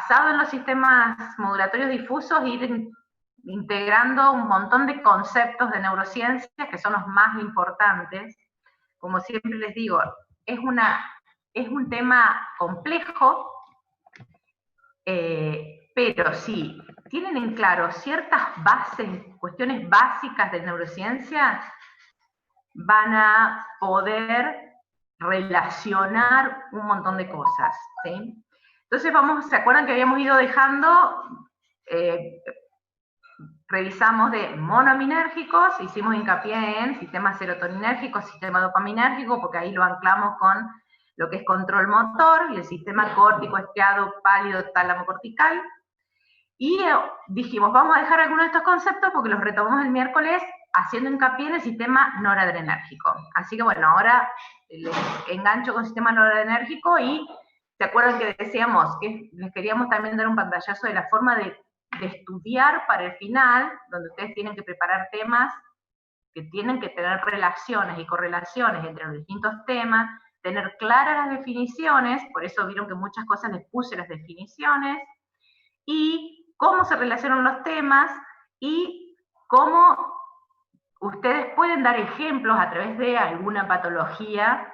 basado en los sistemas modulatorios difusos, ir integrando un montón de conceptos de neurociencias que son los más importantes. Como siempre les digo, es un tema complejo, pero si tienen en claro ciertas bases, cuestiones básicas de neurociencia, van a poder relacionar un montón de cosas, ¿sí? Entonces ¿se acuerdan que habíamos ido dejando, revisamos de monoaminérgicos, hicimos hincapié en sistema serotoninérgico, sistema dopaminérgico, porque ahí lo anclamos con lo que es control motor, y el sistema córtico, estriado, pálido, tálamo cortical, y dijimos, vamos a dejar algunos de estos conceptos porque los retomamos el miércoles haciendo hincapié en el sistema noradrenérgico. Así que bueno, ahora les engancho con el sistema noradrenérgico y ¿se acuerdan que decíamos que les queríamos también dar un pantallazo de la forma de estudiar para el final, donde ustedes tienen que preparar temas que tienen que tener relaciones y correlaciones entre los distintos temas, tener claras las definiciones, por eso vieron que muchas cosas les puse las definiciones, y cómo se relacionan los temas y cómo ustedes pueden dar ejemplos a través de alguna patología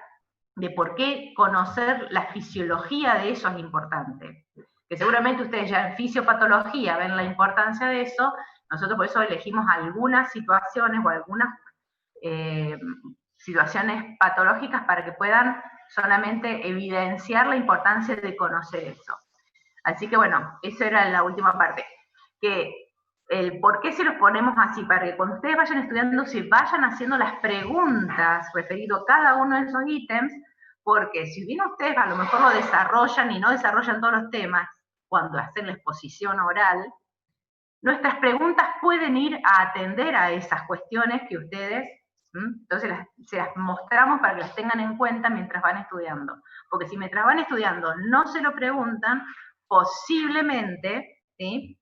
de por qué conocer la fisiología de eso es importante. Que seguramente ustedes ya en fisiopatología ven la importancia de eso, nosotros por eso elegimos algunas situaciones o algunas situaciones patológicas para que puedan solamente evidenciar la importancia de conocer eso. Así que bueno, eso era la última parte. Que el por qué se los ponemos así, para que cuando ustedes vayan estudiando se vayan haciendo las preguntas referido a cada uno de esos ítems, porque si bien ustedes a lo mejor lo desarrollan y no desarrollan todos los temas cuando hacen la exposición oral, nuestras preguntas pueden ir a atender a esas cuestiones que ustedes, entonces se las mostramos para que las tengan en cuenta mientras van estudiando. Porque si mientras van estudiando no se lo preguntan, posiblemente, ¿sí?,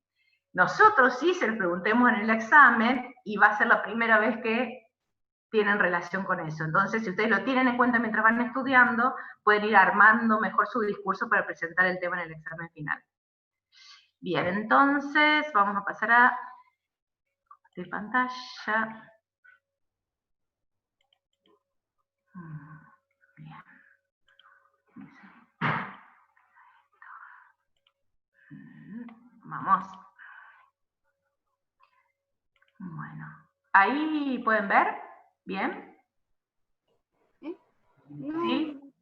nosotros sí se lo preguntemos en el examen y va a ser la primera vez que tienen relación con eso. Entonces, si ustedes lo tienen en cuenta mientras van estudiando, pueden ir armando mejor su discurso para presentar el tema en el examen final. Bien, entonces vamos a pasar a de pantalla. Bien. Vamos. Bueno, ahí pueden ver, ¿bien? ¿Sí?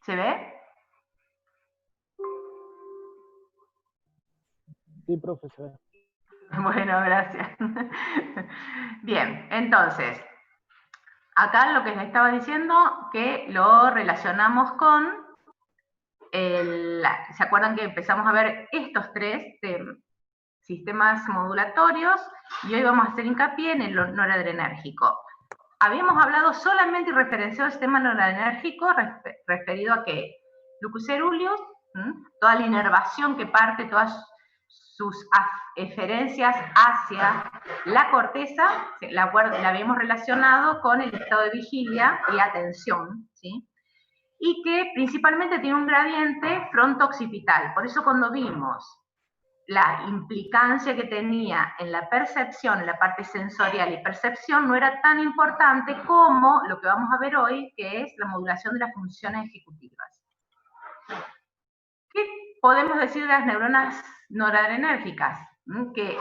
¿Se ve? Sí, profesor. Bueno, gracias. Bien, entonces, acá lo que les estaba diciendo, que lo relacionamos con, ¿se acuerdan que empezamos a ver estos tres sistemas modulatorios? Y hoy vamos a hacer hincapié en el noradrenérgico. Habíamos hablado solamente y referenciado el sistema noradrenérgico referido a que Lucus ceruleus, toda la inervación que parte, todas sus eferencias hacia la corteza, la habíamos relacionado con el estado de vigilia y atención, ¿sí? Y que principalmente tiene un gradiente fronto-occipital. Por eso cuando vimos la implicancia que tenía en la percepción, en la parte sensorial y percepción, no era tan importante como lo que vamos a ver hoy, que es la modulación de las funciones ejecutivas. ¿Qué podemos decir de las neuronas noradrenérgicas? Que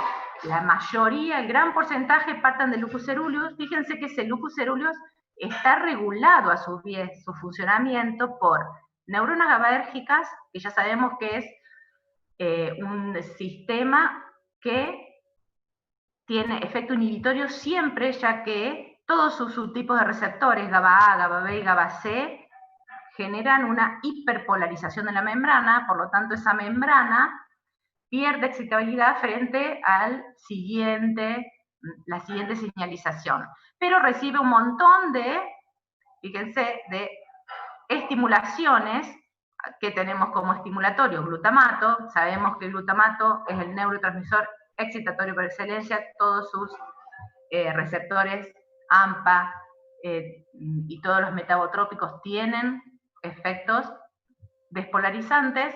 la mayoría, el gran porcentaje parten del lucus ceruleus. Fíjense que ese lucus ceruleus está regulado a su vez, su funcionamiento, por neuronas GABAérgicas, que ya sabemos que es un sistema que tiene efecto inhibitorio siempre, ya que todos sus subtipos de receptores, GABA A, GABA B y GABA C, generan una hiperpolarización de la membrana, por lo tanto esa membrana pierde excitabilidad frente al la siguiente señalización, pero recibe un montón de, fíjense, de estimulaciones que tenemos como estimulatorio glutamato. Sabemos que el glutamato es el neurotransmisor excitatorio por excelencia, todos sus receptores AMPA y todos los metabotrópicos tienen efectos despolarizantes,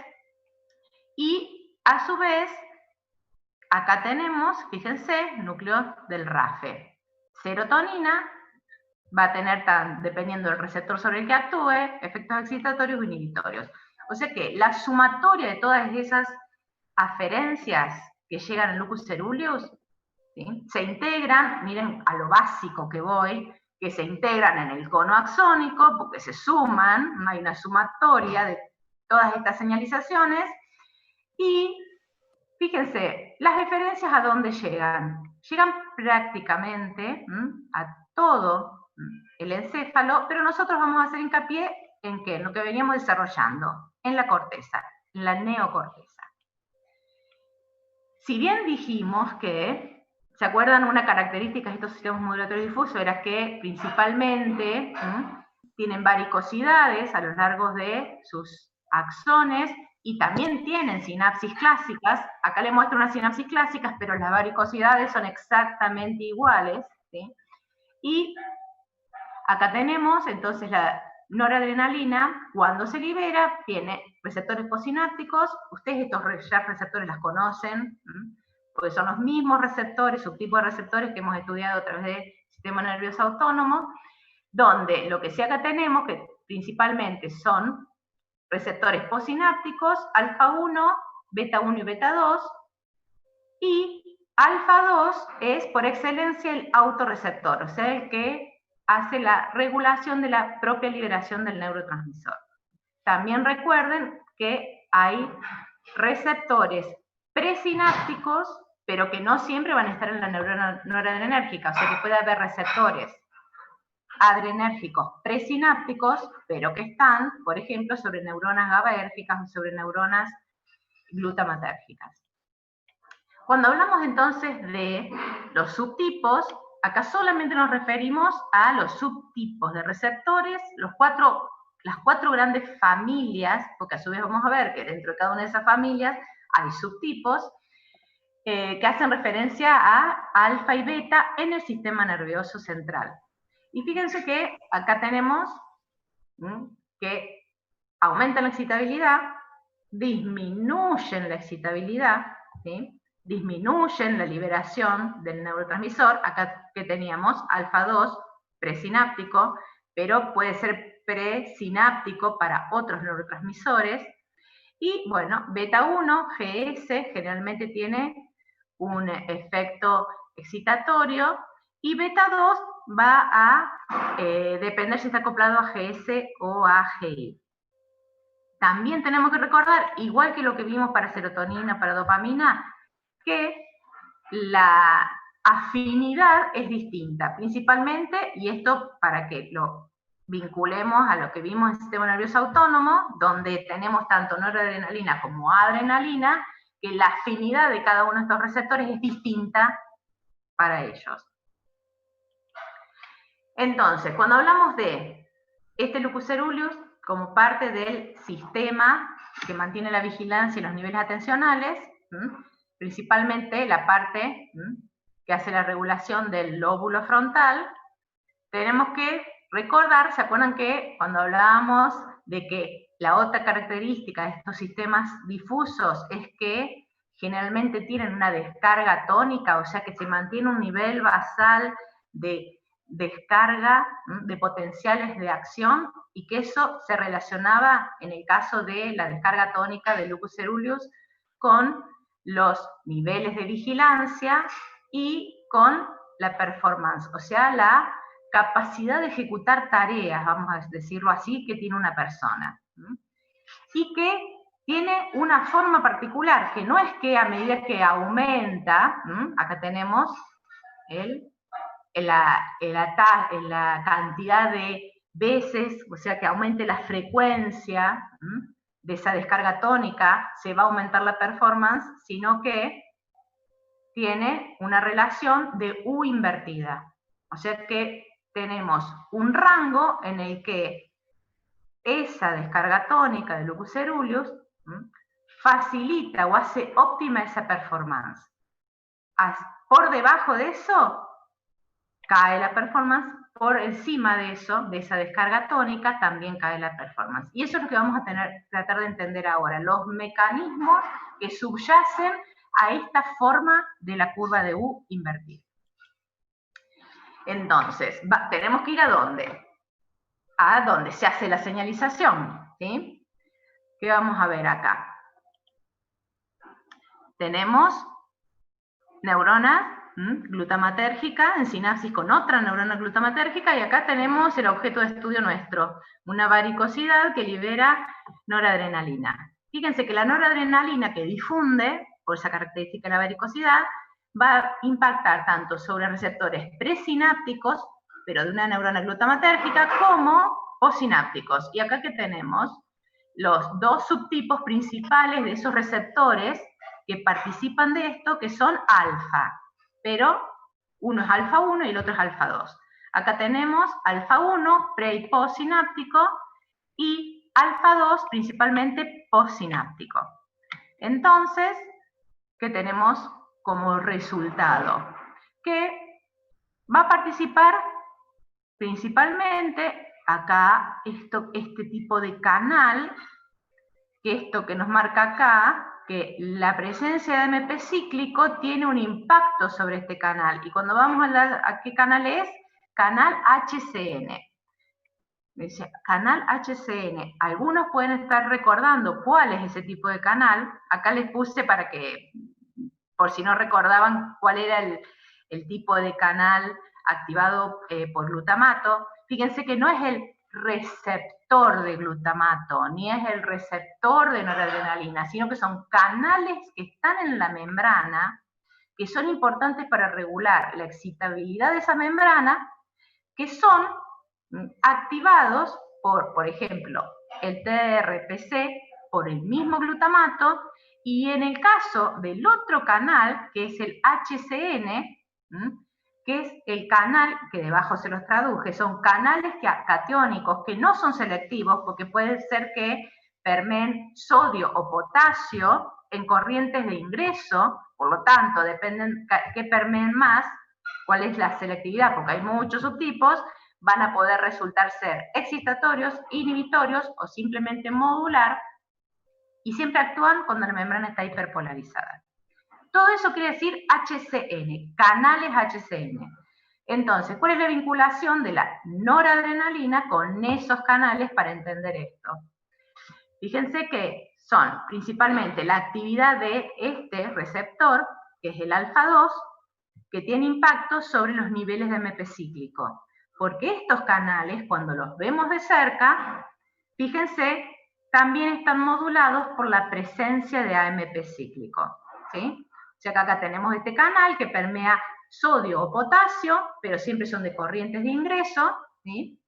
y A su vez, acá tenemos, fíjense, núcleos del RAFE. Serotonina va a tener, dependiendo del receptor sobre el que actúe, efectos excitatorios o inhibitorios. O sea que la sumatoria de todas esas aferencias que llegan al locus coeruleus, ¿sí?, se integran, miren a lo básico que voy, que se integran en el cono axónico, porque se suman, hay una sumatoria de todas estas señalizaciones, y fíjense, las referencias a dónde llegan. Llegan prácticamente a todo el encéfalo, pero nosotros vamos a hacer hincapié en qué, en lo que veníamos desarrollando, en la corteza, en la neocorteza. Si bien dijimos que, ¿se acuerdan? Una característica de estos sistemas modulatorios difusos era que principalmente tienen varicosidades a lo largo de sus axones y también tienen sinapsis clásicas. Acá les muestro unas sinapsis clásicas, pero las varicosidades son exactamente iguales, ¿sí? Y acá tenemos entonces la noradrenalina, cuando se libera, tiene receptores postsinápticos. Ustedes estos receptores las conocen, porque son los mismos receptores, subtipos de receptores que hemos estudiado a través del sistema nervioso autónomo, donde lo que sí acá tenemos, que principalmente son receptores postsinápticos, alfa 1, beta 1 y beta 2, y alfa 2 es por excelencia el autorreceptor, o sea, el que hace la regulación de la propia liberación del neurotransmisor. También recuerden que hay receptores presinápticos, pero que no siempre van a estar en la neurona noradrenérgica, o sea que puede haber receptores adrenérgicos presinápticos, pero que están, por ejemplo, sobre neuronas GABAérgicas o sobre neuronas glutamatérgicas. Cuando hablamos entonces de los subtipos, acá solamente nos referimos a los subtipos de receptores, las cuatro grandes familias, porque a su vez vamos a ver que dentro de cada una de esas familias hay subtipos que hacen referencia a alfa y beta en el sistema nervioso central. Y fíjense que acá tenemos que aumentan la excitabilidad, disminuyen la excitabilidad, ¿sí?, disminuyen la liberación del neurotransmisor. Acá que teníamos alfa 2 presináptico, pero puede ser presináptico para otros neurotransmisores. Y bueno, beta 1, GS, generalmente tiene un efecto excitatorio, y beta 2 va a depender si está acoplado a GS o a GI. También tenemos que recordar, igual que lo que vimos para serotonina, para dopamina, que la afinidad es distinta, principalmente, y esto para que lo vinculemos a lo que vimos en el sistema nervioso autónomo, donde tenemos tanto noradrenalina como adrenalina, que la afinidad de cada uno de estos receptores es distinta para ellos. Entonces, cuando hablamos de este locus coeruleus como parte del sistema que mantiene la vigilancia y los niveles atencionales, principalmente la parte que hace la regulación del lóbulo frontal, tenemos que recordar, ¿se acuerdan que cuando hablábamos de que la otra característica de estos sistemas difusos es que generalmente tienen una descarga tónica, o sea que se mantiene un nivel basal de descarga de potenciales de acción, y que eso se relacionaba, en el caso de la descarga tónica del locus coeruleus, con los niveles de vigilancia y con la performance, o sea, la capacidad de ejecutar tareas, vamos a decirlo así, que tiene una persona. Y que tiene una forma particular, que no es que a medida que aumenta, acá tenemos la cantidad de veces, o sea, que aumente la frecuencia de esa descarga tónica, se va a aumentar la performance, sino que tiene una relación de U invertida. O sea que tenemos un rango en el que esa descarga tónica del locus coeruleus facilita o hace óptima esa performance. Por debajo de eso, cae la performance por encima de eso, de esa descarga tónica, también cae la performance. Y eso es lo que vamos a tratar de entender ahora, los mecanismos que subyacen a esta forma de la curva de U invertida. Entonces, tenemos que ir ¿a dónde? A donde se hace la señalización, ¿sí? ¿Qué vamos a ver acá? Tenemos neurona glutamatérgica en sinapsis con otra neurona glutamatérgica, y acá tenemos el objeto de estudio nuestro, una varicosidad que libera noradrenalina. Fíjense que la noradrenalina que difunde, por esa característica de la varicosidad, va a impactar tanto sobre receptores presinápticos, pero de una neurona glutamatérgica, como postsinápticos. Y acá que tenemos los dos subtipos principales de esos receptores que participan de esto, que son alfa, pero uno es alfa 1 y el otro es alfa 2. Acá tenemos alfa 1, pre y postsináptico, y alfa 2, principalmente postsináptico. Entonces, ¿qué tenemos como resultado? Que va a participar principalmente acá este tipo de canal, que esto que nos marca acá, que la presencia de AMP cíclico tiene un impacto sobre este canal. Y cuando vamos a qué canal es, canal HCN. Dice, canal HCN. Algunos pueden estar recordando cuál es ese tipo de canal. Acá les puse para que, por si no recordaban cuál era el tipo de canal activado por glutamato. Fíjense que no es el receptor de glutamato, ni es el receptor de noradrenalina, sino que son canales que están en la membrana, que son importantes para regular la excitabilidad de esa membrana, que son activados por ejemplo, el TRPC, por el mismo glutamato, y en el caso del otro canal, que es el HCN, que es el canal, que debajo se los traduje, son canales catiónicos que no son selectivos, porque puede ser que permeen sodio o potasio en corrientes de ingreso, por lo tanto, dependen qué permeen más, cuál es la selectividad, porque hay muchos subtipos, van a poder resultar ser excitatorios, inhibitorios o simplemente modular, y siempre actúan cuando la membrana está hiperpolarizada. Todo eso quiere decir HCN, canales HCN. Entonces, ¿cuál es la vinculación de la noradrenalina con esos canales para entender esto? Fíjense que son principalmente la actividad de este receptor, que es el alfa 2, que tiene impacto sobre los niveles de AMP cíclico. Porque estos canales, cuando los vemos de cerca, fíjense, también están modulados por la presencia de AMP cíclico, ¿sí? O sea que acá tenemos este canal que permea sodio o potasio, pero siempre son de corrientes de ingreso, ¿sí?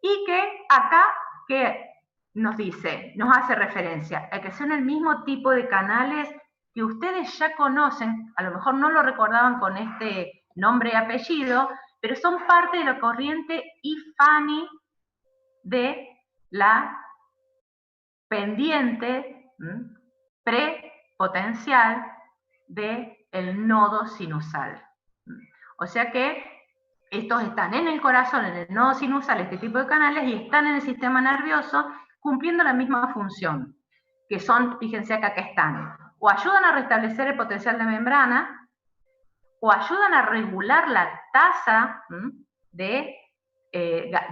Y que acá, que nos dice, nos hace referencia a que son el mismo tipo de canales que ustedes ya conocen, a lo mejor no lo recordaban con este nombre y apellido, pero son parte de la corriente IFANI de la pendiente prepotencial del nodo sinusal. O sea que estos están en el corazón, en el nodo sinusal, este tipo de canales, y están en el sistema nervioso cumpliendo la misma función, que son, fíjense acá que están, o ayudan a restablecer el potencial de membrana, o ayudan a regular la tasa de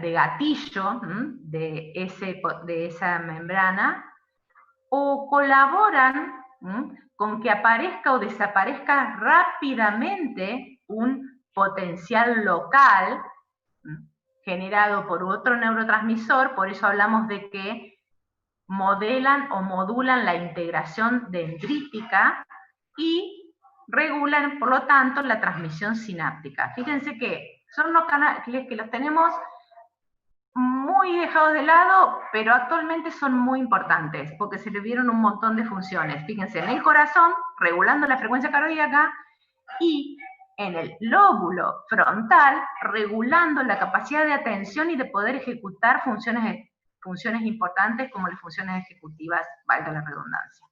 gatillo de esa membrana, o colaboran con que aparezca o desaparezca rápidamente un potencial local generado por otro neurotransmisor. Por eso hablamos de que modelan o modulan la integración dendrítica y regulan, por lo tanto, la transmisión sináptica. Fíjense que son los canales que los tenemos muy dejados de lado, pero actualmente son muy importantes, porque se le dieron un montón de funciones. Fíjense, en el corazón, regulando la frecuencia cardíaca, y en el lóbulo frontal, regulando la capacidad de atención y de poder ejecutar funciones importantes como las funciones ejecutivas, valga la redundancia.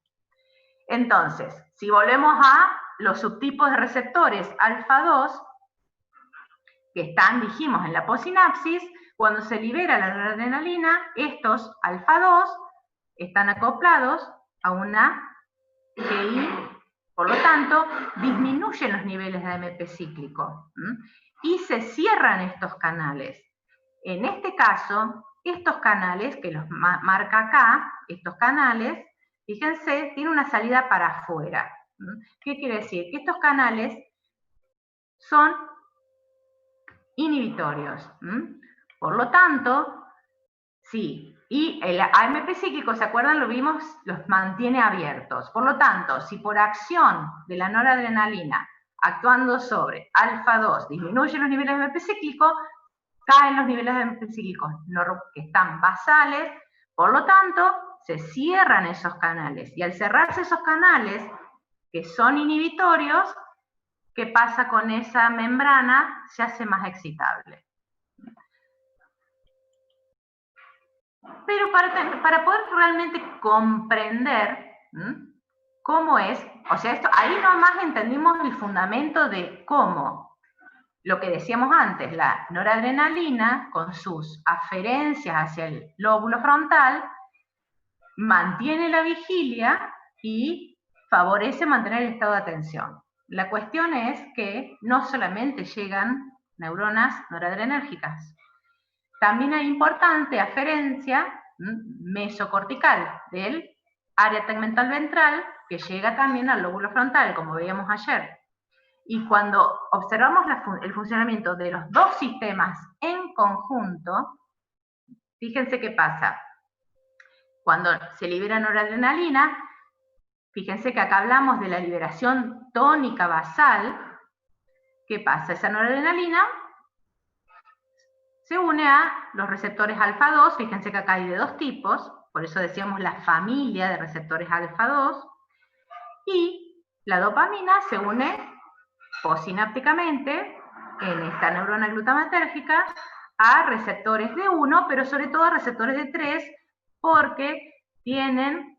Entonces, si volvemos a los subtipos de receptores alfa 2, que están, dijimos, en la posinapsis, cuando se libera la noradrenalina, estos alfa-2 están acoplados a una GI, por lo tanto, disminuyen los niveles de AMP cíclico y se cierran estos canales. En este caso, estos canales, que los marca acá, estos canales, fíjense, tienen una salida para afuera. ¿Qué quiere decir? Que estos canales son inhibitorios. Por lo tanto, sí, y el AMP cíclico, ¿se acuerdan? Lo vimos, los mantiene abiertos. Por lo tanto, si por acción de la noradrenalina actuando sobre alfa-2 disminuye los niveles de AMP cíclico, caen los niveles de AMP cíclico que están basales, por lo tanto, se cierran esos canales. Y al cerrarse esos canales, que son inhibitorios, ¿qué pasa con esa membrana? Se hace más excitable. Pero para poder realmente comprender cómo es, o sea, esto, ahí nomás entendimos el fundamento de cómo, lo que decíamos antes, la noradrenalina, con sus aferencias hacia el lóbulo frontal, mantiene la vigilia y favorece mantener el estado de atención. La cuestión es que no solamente llegan neuronas noradrenérgicas, también hay importante aferencia mesocortical del área tegmental ventral que llega también al lóbulo frontal, como veíamos ayer. Y cuando observamos el funcionamiento de los dos sistemas en conjunto, fíjense qué pasa. Cuando se libera noradrenalina, fíjense que acá hablamos de la liberación tónica basal. ¿Qué pasa? Esa noradrenalina se une a los receptores alfa-2, fíjense que acá hay de dos tipos, por eso decíamos la familia de receptores alfa-2, y la dopamina se une posinápticamente en esta neurona glutamatérgica a receptores de 1, pero sobre todo a receptores de 3, porque tienen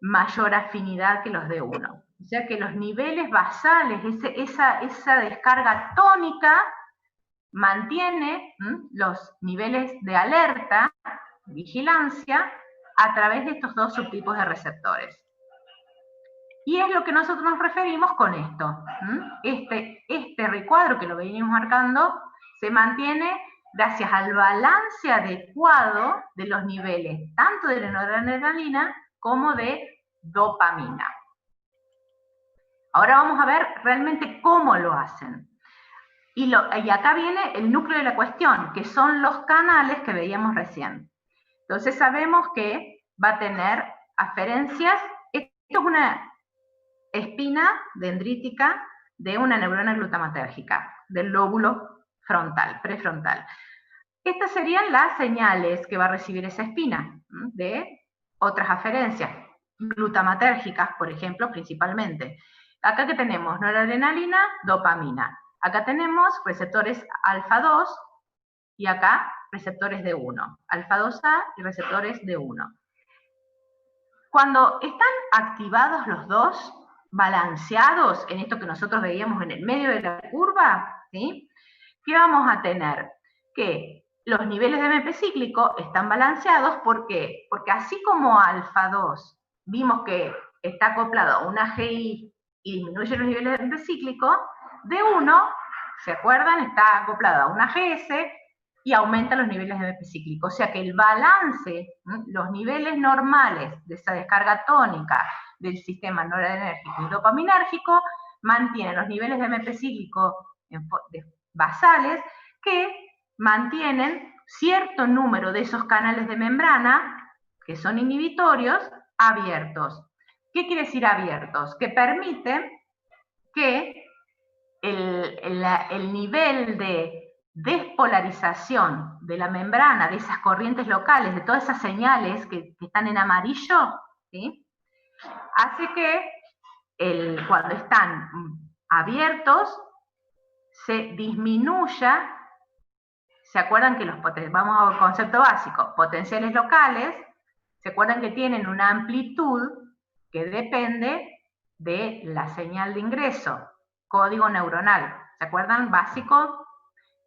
mayor afinidad que los de 1. O sea que los niveles basales, esa descarga tónica, mantiene los niveles de alerta, vigilancia, a través de estos dos subtipos de receptores. Y es lo que nosotros nos referimos con esto. Este recuadro que lo venimos marcando se mantiene gracias al balance adecuado de los niveles, tanto de la noradrenalina como de dopamina. Ahora vamos a ver realmente cómo lo hacen. Y acá viene el núcleo de la cuestión, que son los canales que veíamos recién. Entonces sabemos que va a tener aferencias. Esto es una espina dendrítica de una neurona glutamatérgica, del lóbulo frontal, prefrontal. Estas serían las señales que va a recibir esa espina de otras aferencias, glutamatérgicas, por ejemplo, principalmente. Acá que tenemos noradrenalina, dopamina. Acá tenemos receptores alfa-2 y acá receptores de 1. Alfa-2A y receptores de 1. Cuando están activados los dos, balanceados en esto que nosotros veíamos en el medio de la curva, ¿sí? ¿Qué vamos a tener? Que los niveles de AMP cíclico están balanceados. ¿Por qué? Porque así como alfa-2 vimos que está acoplado a una GI y disminuye los niveles de AMP cíclico, de 1, ¿se acuerdan? Está acoplado a una GS y aumenta los niveles de AMP cíclico. O sea que el balance, los niveles normales de esa descarga tónica del sistema noradrenérgico y dopaminérgico, mantienen los niveles de AMP cíclico basales que mantienen cierto número de esos canales de membrana, que son inhibitorios, abiertos. ¿Qué quiere decir abiertos? Que permiten que el nivel de despolarización de la membrana, de esas corrientes locales, de todas esas señales que están en amarillo, ¿sí? Hace que cuando están abiertos se disminuya. ¿Se acuerdan que vamos al concepto básico, potenciales locales? ¿Se acuerdan que tienen una amplitud que depende de la señal de ingreso, código neuronal? ¿Se acuerdan? Básico,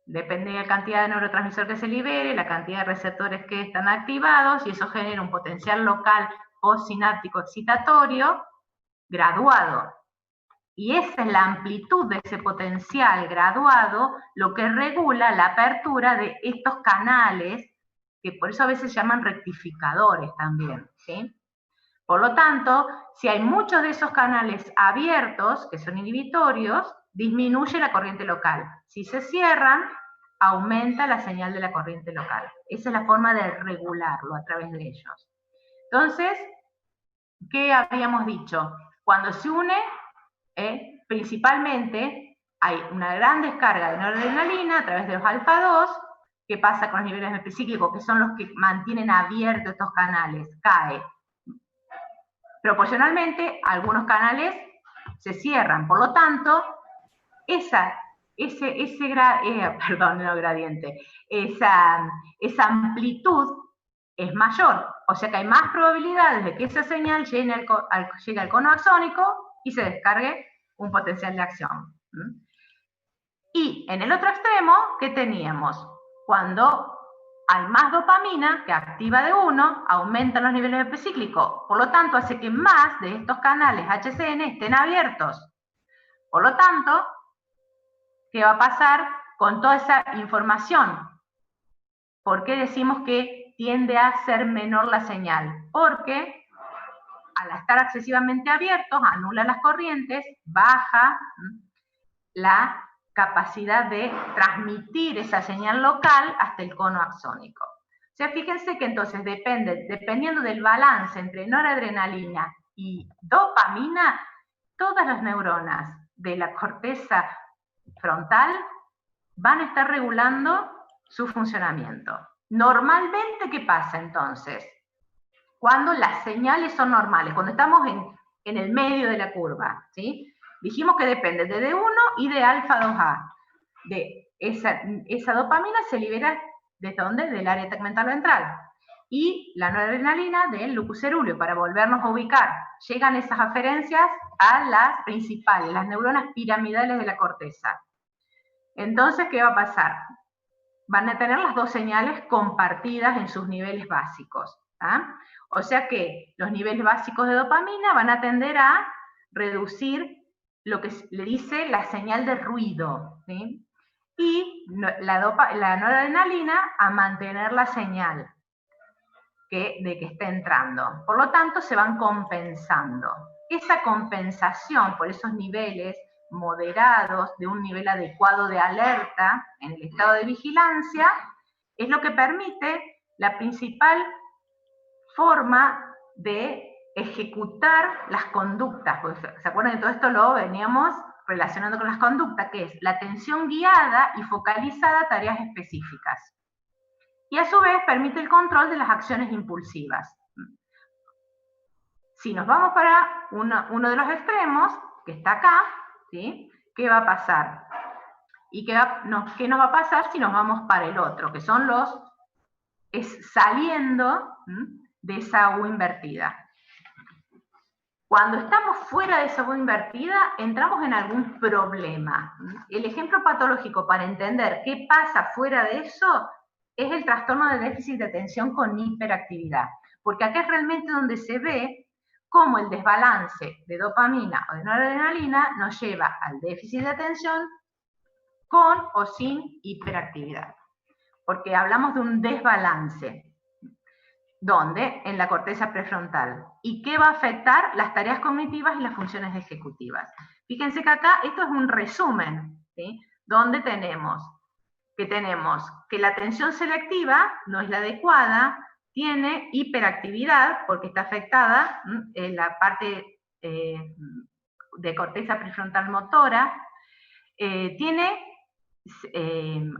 Depende de la cantidad de neurotransmisor que se libere, la cantidad de receptores que están activados, y eso genera un potencial local postsináptico excitatorio graduado. Y esa es la amplitud de ese potencial graduado lo que regula la apertura de estos canales, que por eso a veces se llaman rectificadores también, ¿sí? Por lo tanto, si hay muchos de esos canales abiertos, que son inhibitorios, disminuye la corriente local. Si se cierran, aumenta la señal de la corriente local. Esa es la forma de regularlo a través de ellos. Entonces, ¿qué habíamos dicho? Cuando se une, principalmente hay una gran descarga de noradrenalina a través de los alfa-2. ¿Qué pasa con los niveles epicíclicos, que son los que mantienen abiertos estos canales? Cae. Proporcionalmente, algunos canales se cierran. Por lo tanto, esa amplitud es mayor. O sea que hay más probabilidades de que esa señal llegue al cono axónico y se descargue un potencial de acción. Y en el otro extremo, ¿qué teníamos? Cuando hay más dopamina que activa de uno, aumentan los niveles de epicíclico. Por lo tanto, hace que más de estos canales HCN estén abiertos. Por lo tanto, ¿qué va a pasar con toda esa información? ¿Por qué decimos que tiende a ser menor la señal? Porque al estar excesivamente abiertos, anula las corrientes, baja la capacidad de transmitir esa señal local hasta el cono axónico. O sea, fíjense que entonces dependiendo del balance entre noradrenalina y dopamina, todas las neuronas de la corteza frontal van a estar regulando su funcionamiento. Normalmente, ¿qué pasa entonces? Cuando las señales son normales, cuando estamos en el medio de la curva, ¿sí? Dijimos que depende de D1 y de alfa-2A. De esa dopamina se libera ¿desde dónde? Del área tegmental ventral. Y la noradrenalina del lucus cerúleo, para volvernos a ubicar. Llegan esas aferencias a las principales, las neuronas piramidales de la corteza. Entonces, ¿qué va a pasar? Van a tener las dos señales compartidas en sus niveles básicos. O sea que los niveles básicos de dopamina van a tender a reducir lo que le dice la señal de ruido, ¿sí? Y la noradrenalina a mantener la señal de que está entrando. Por lo tanto, se van compensando. Esa compensación por esos niveles moderados, de un nivel adecuado de alerta en el estado de vigilancia, es lo que permite la principal forma de ejecutar las conductas. Porque, ¿se acuerdan que todo esto lo veníamos relacionando con las conductas? Que es la atención guiada y focalizada a tareas específicas. Y a su vez permite el control de las acciones impulsivas. Si nos vamos para uno de los extremos, que está acá, ¿sí? ¿Qué va a pasar? ¿Y qué nos va a pasar si nos vamos para el otro? Que son saliendo de esa U invertida. Cuando estamos fuera de esa U invertida, entramos en algún problema. El ejemplo patológico para entender qué pasa fuera de eso es el trastorno de déficit de atención con hiperactividad. Porque acá es realmente donde se ve cómo el desbalance de dopamina o de noradrenalina nos lleva al déficit de atención con o sin hiperactividad. Porque hablamos de un desbalance. ¿Dónde? En la corteza prefrontal. ¿Y qué va a afectar? Las tareas cognitivas y las funciones ejecutivas. Fíjense que acá esto es un resumen, ¿sí? Donde tenemos que la atención selectiva no es la adecuada, tiene hiperactividad porque está afectada en la parte de corteza prefrontal motora, tiene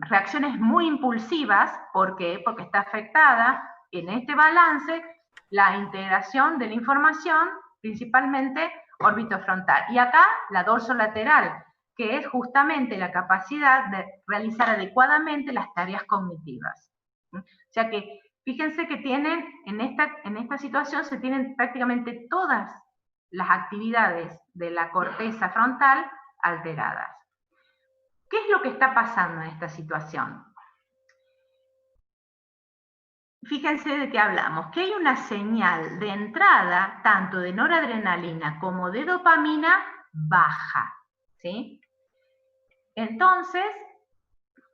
reacciones muy impulsivas. ¿Por qué? Porque está afectada en este balance la integración de la información, principalmente orbitofrontal. Y acá la dorsolateral, que es justamente la capacidad de realizar adecuadamente las tareas cognitivas. O sea que fíjense que tienen, en esta situación se tienen prácticamente todas las actividades de la corteza frontal alteradas. ¿Qué es lo que está pasando en esta situación? Fíjense de qué hablamos, que hay una señal de entrada tanto de noradrenalina como de dopamina baja, ¿sí? Entonces,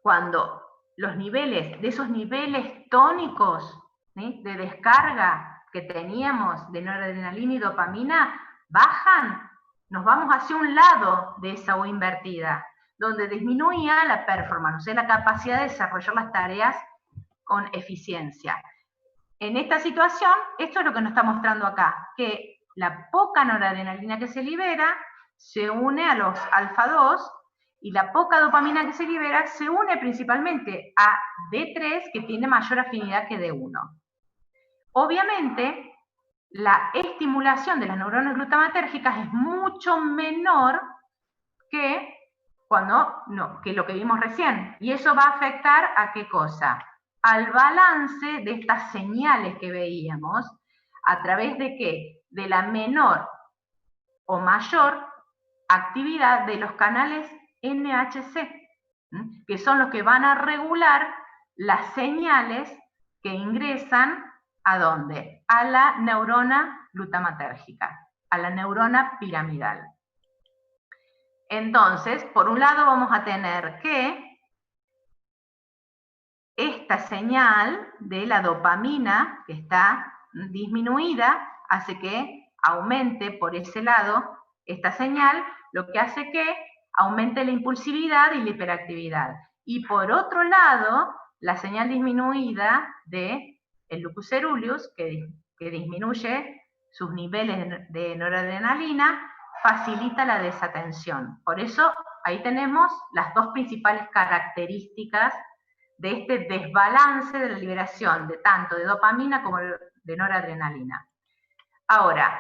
cuando los niveles, de esos niveles tónicos, ¿sí?, de descarga que teníamos de noradrenalina y dopamina bajan, nos vamos hacia un lado de esa U invertida, donde disminuía la performance, o sea, la capacidad de desarrollar las tareas con eficiencia. En esta situación, esto es lo que nos está mostrando acá, que la poca noradrenalina que se libera se une a los alfa-2 y la poca dopamina que se libera se une principalmente a D3, que tiene mayor afinidad que D1. Obviamente, la estimulación de las neuronas glutamatérgicas es mucho menor que que lo que vimos recién. Y eso va a afectar a qué cosa? Al balance de estas señales que veíamos, a través de qué? De la menor o mayor actividad de los canales NHC, que son los que van a regular las señales que ingresan ¿a dónde? A la neurona glutamatérgica, a la neurona piramidal. Entonces, por un lado vamos a tener que esta señal de la dopamina, que está disminuida, hace que aumente por ese lado esta señal, lo que hace que aumente la impulsividad y la hiperactividad. Y por otro lado, la señal disminuida del lupus coeruleus, que disminuye sus niveles de noradrenalina, facilita la desatención. Por eso, ahí tenemos las dos principales características de este desbalance de la liberación de tanto de dopamina como de noradrenalina. Ahora,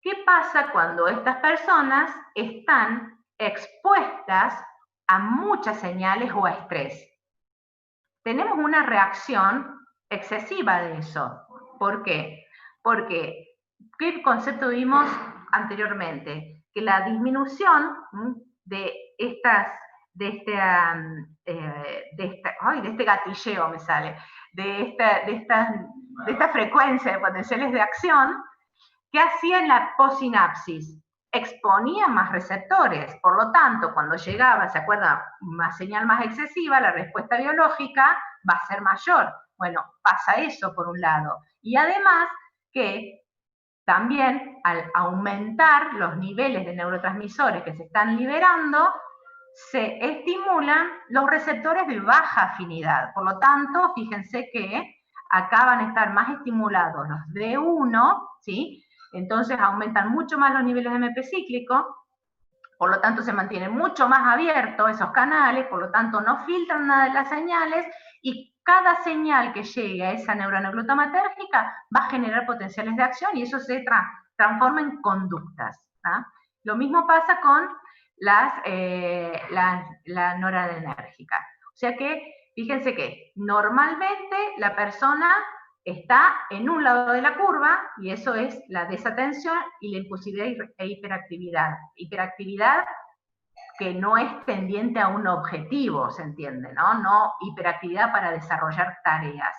¿qué pasa cuando estas personas están expuestas a muchas señales o a estrés? Tenemos una reacción excesiva de eso. ¿Por qué? Porque, ¿qué concepto vimos anteriormente? Que la disminución de este gatilleo me sale, de esta frecuencia de potenciales de acción, ¿qué hacía en la possinapsis? Exponía más receptores, por lo tanto, cuando llegaba, ¿se acuerdan? Una señal más excesiva, la respuesta biológica va a ser mayor. Bueno, pasa eso por un lado. Y además que también al aumentar los niveles de neurotransmisores que se están liberando, se estimulan los receptores de baja afinidad. Por lo tanto, fíjense que acá van a estar más estimulados los D1, ¿sí? Entonces aumentan mucho más los niveles de MP cíclico, por lo tanto se mantienen mucho más abiertos esos canales, por lo tanto no filtran nada de las señales y cada señal que llegue a esa neurona glutamatérgica va a generar potenciales de acción y eso se transforma en conductas. ¿Ah? Lo mismo pasa con la noradrenérgica. O sea que, fíjense que normalmente la persona está en un lado de la curva y eso es la desatención y la impulsividad e hiperactividad. Hiperactividad que no es tendiente a un objetivo, ¿se entiende? No hiperactividad para desarrollar tareas.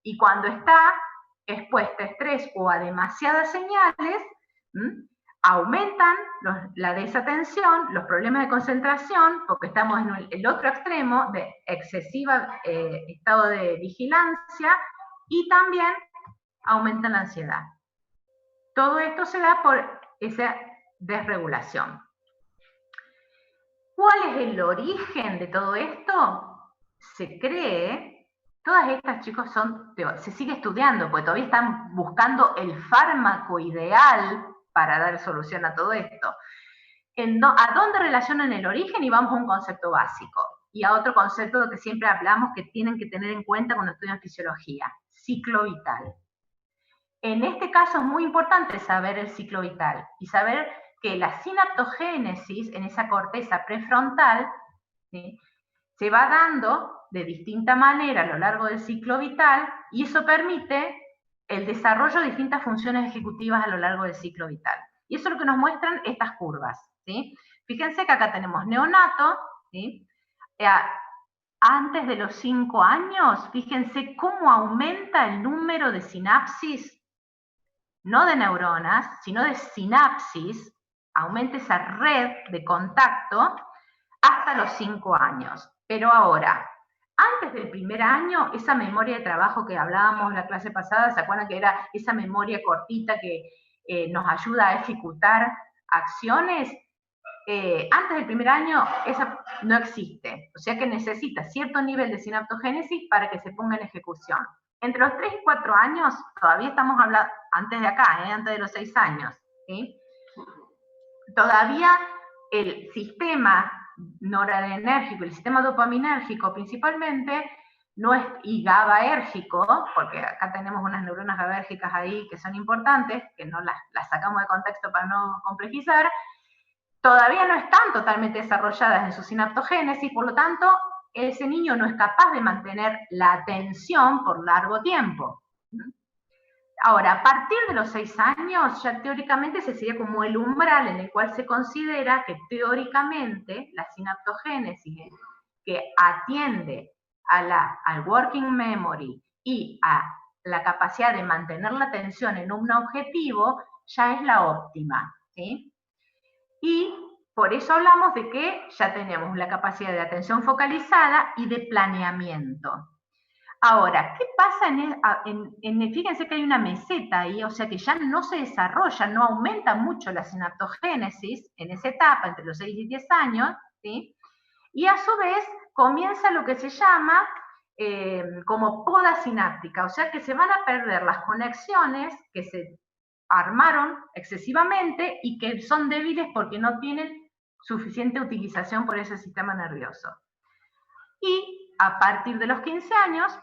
Y cuando está expuesta a estrés o a demasiadas señales, aumentan la desatención, los problemas de concentración, porque estamos en el otro extremo de excesiva estado de vigilancia, y también aumenta la ansiedad. Todo esto se da por esa desregulación. ¿Cuál es el origen de todo esto? Se cree, todas estas chicos se sigue estudiando, porque todavía están buscando el fármaco ideal para dar solución a todo esto. ¿A dónde relacionan el origen? Y vamos a un concepto básico. Y a otro concepto que siempre hablamos que tienen que tener en cuenta cuando estudian fisiología, ciclo vital. En este caso es muy importante saber el ciclo vital y saber que la sinaptogénesis en esa corteza prefrontal, ¿sí?, se va dando de distinta manera a lo largo del ciclo vital y eso permite el desarrollo de distintas funciones ejecutivas a lo largo del ciclo vital. Y eso es lo que nos muestran estas curvas, ¿sí? Fíjense que acá tenemos neonato, ¿sí? Antes de los 5 años, fíjense cómo aumenta el número de sinapsis, no de neuronas, sino de sinapsis, aumenta esa red de contacto hasta los 5 años. Pero ahora, antes del primer año, esa memoria de trabajo que hablábamos la clase pasada, ¿se acuerdan que era esa memoria cortita que nos ayuda a ejecutar acciones? Antes del primer año esa no existe, o sea que necesita cierto nivel de sinaptogénesis para que se ponga en ejecución. Entre los 3 y 4 años, todavía estamos hablando, antes de acá, antes de los 6 años, ¿sí? Todavía el sistema noradrenérgico, el sistema dopaminérgico principalmente, no es, y GABAérgico, porque acá tenemos unas neuronas GABAérgicas ahí que son importantes, que no las sacamos de contexto para no complejizar, todavía no están totalmente desarrolladas en su sinaptogénesis, por lo tanto, ese niño no es capaz de mantener la atención por largo tiempo. Ahora, a partir de los 6 años, ya teóricamente ese sería como el umbral en el cual se considera que teóricamente la sinaptogénesis que atiende al working memory y a la capacidad de mantener la atención en un objetivo, ya es la óptima, ¿sí? Y por eso hablamos de que ya tenemos la capacidad de atención focalizada y de planeamiento. Ahora, ¿qué pasa fíjense que hay una meseta ahí, o sea que ya no se desarrolla, no aumenta mucho la sinaptogénesis en esa etapa, entre los 6 y 10 años, ¿sí? Y a su vez comienza lo que se llama como poda sináptica, o sea que se van a perder las conexiones que se armaron excesivamente y que son débiles porque no tienen suficiente utilización por ese sistema nervioso. Y a partir de los 15 años,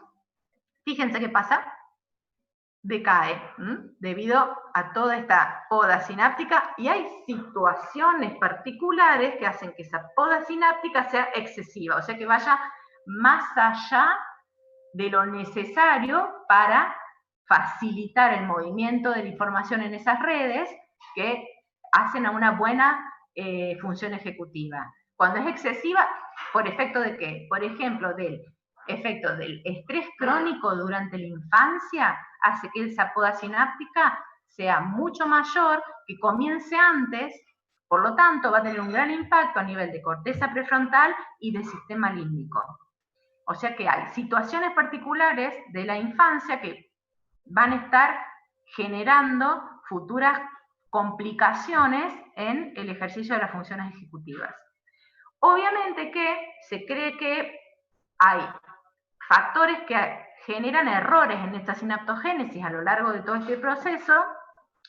fíjense qué pasa, decae debido a toda esta poda sináptica y hay situaciones particulares que hacen que esa poda sináptica sea excesiva, o sea que vaya más allá de lo necesario para facilitar el movimiento de la información en esas redes que hacen a una buena función ejecutiva. Cuando es excesiva, ¿por efecto de qué? Por ejemplo, del efecto del estrés crónico durante la infancia, hace que esa poda sináptica sea mucho mayor, que comience antes, por lo tanto va a tener un gran impacto a nivel de corteza prefrontal y de sistema límbico. O sea que hay situaciones particulares de la infancia que van a estar generando futuras complicaciones en el ejercicio de las funciones ejecutivas. Obviamente que se cree que hay factores que generan errores en esta sinaptogénesis a lo largo de todo este proceso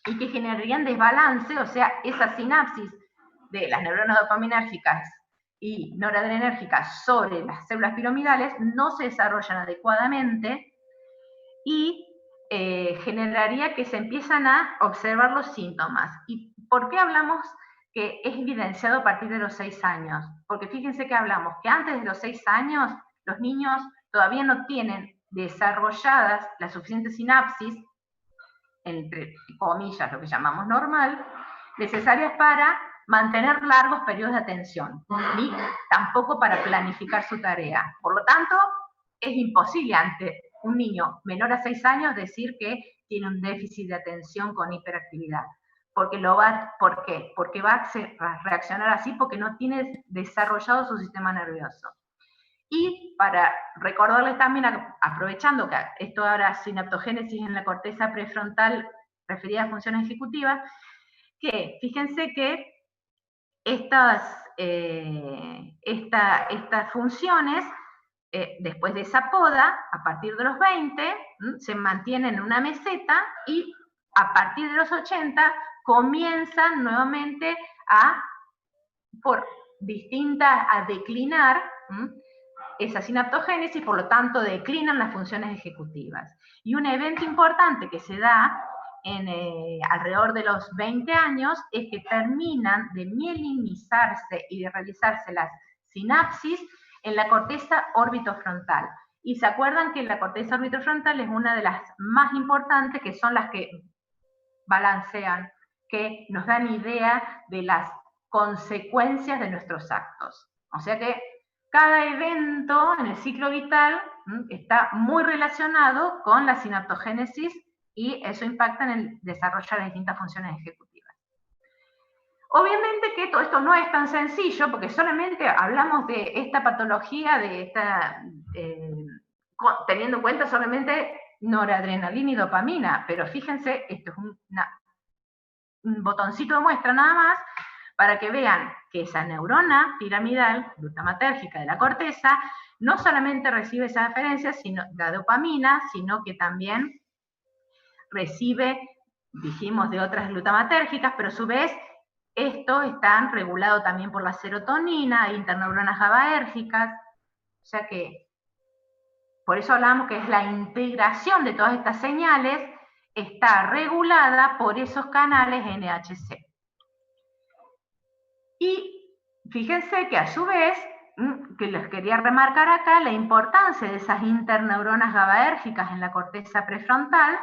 y que generarían desbalance, o sea, esa sinapsis de las neuronas dopaminérgicas y noradrenérgicas sobre las células piramidales no se desarrollan adecuadamente y generaría que se empiezan a observar los síntomas. ¿Y por qué hablamos que es evidenciado a partir de los 6 años? Porque fíjense que hablamos que antes de los 6 años los niños todavía no tienen desarrolladas las suficientes sinapsis, entre comillas, lo que llamamos normal, necesarias para mantener largos periodos de atención, ni tampoco para planificar su tarea. Por lo tanto, es imposible ante un niño menor a 6 años decir que tiene un déficit de atención con hiperactividad. ¿Por qué? Porque va a reaccionar así porque no tiene desarrollado su sistema nervioso. Y para recordarles también, aprovechando que esto ahora sinaptogénesis en la corteza prefrontal referida a funciones ejecutivas, que fíjense que estas funciones, después de esa poda, a partir de los 20, se mantienen en una meseta y a partir de los 80 comienzan nuevamente a declinar esa sinaptogénesis, por lo tanto declinan las funciones ejecutivas. Y un evento importante que se da alrededor de los 20 años es que terminan de mielinizarse y de realizarse las sinapsis en la corteza orbitofrontal. Y se acuerdan que la corteza orbitofrontal es una de las más importantes, que son las que balancean, que nos dan idea de las consecuencias de nuestros actos. O sea que cada evento en el ciclo vital está muy relacionado con la sinaptogénesis y eso impacta en el desarrollo de las distintas funciones ejecutivas. Obviamente que todo esto no es tan sencillo porque solamente hablamos de esta patología, teniendo en cuenta solamente noradrenalina y dopamina, pero fíjense, esto es un botoncito de muestra nada más para que vean que esa neurona piramidal glutamatérgica de la corteza no solamente recibe esa referencia, sino la dopamina, sino que también recibe, dijimos, de otras glutamatérgicas, pero a su vez esto está regulado también por la serotonina, hay interneuronas GABAérgicas, o sea que por eso hablamos que es la integración de todas estas señales está regulada por esos canales NHC. Y fíjense que a su vez, que les quería remarcar acá, la importancia de esas interneuronas GABAérgicas en la corteza prefrontal,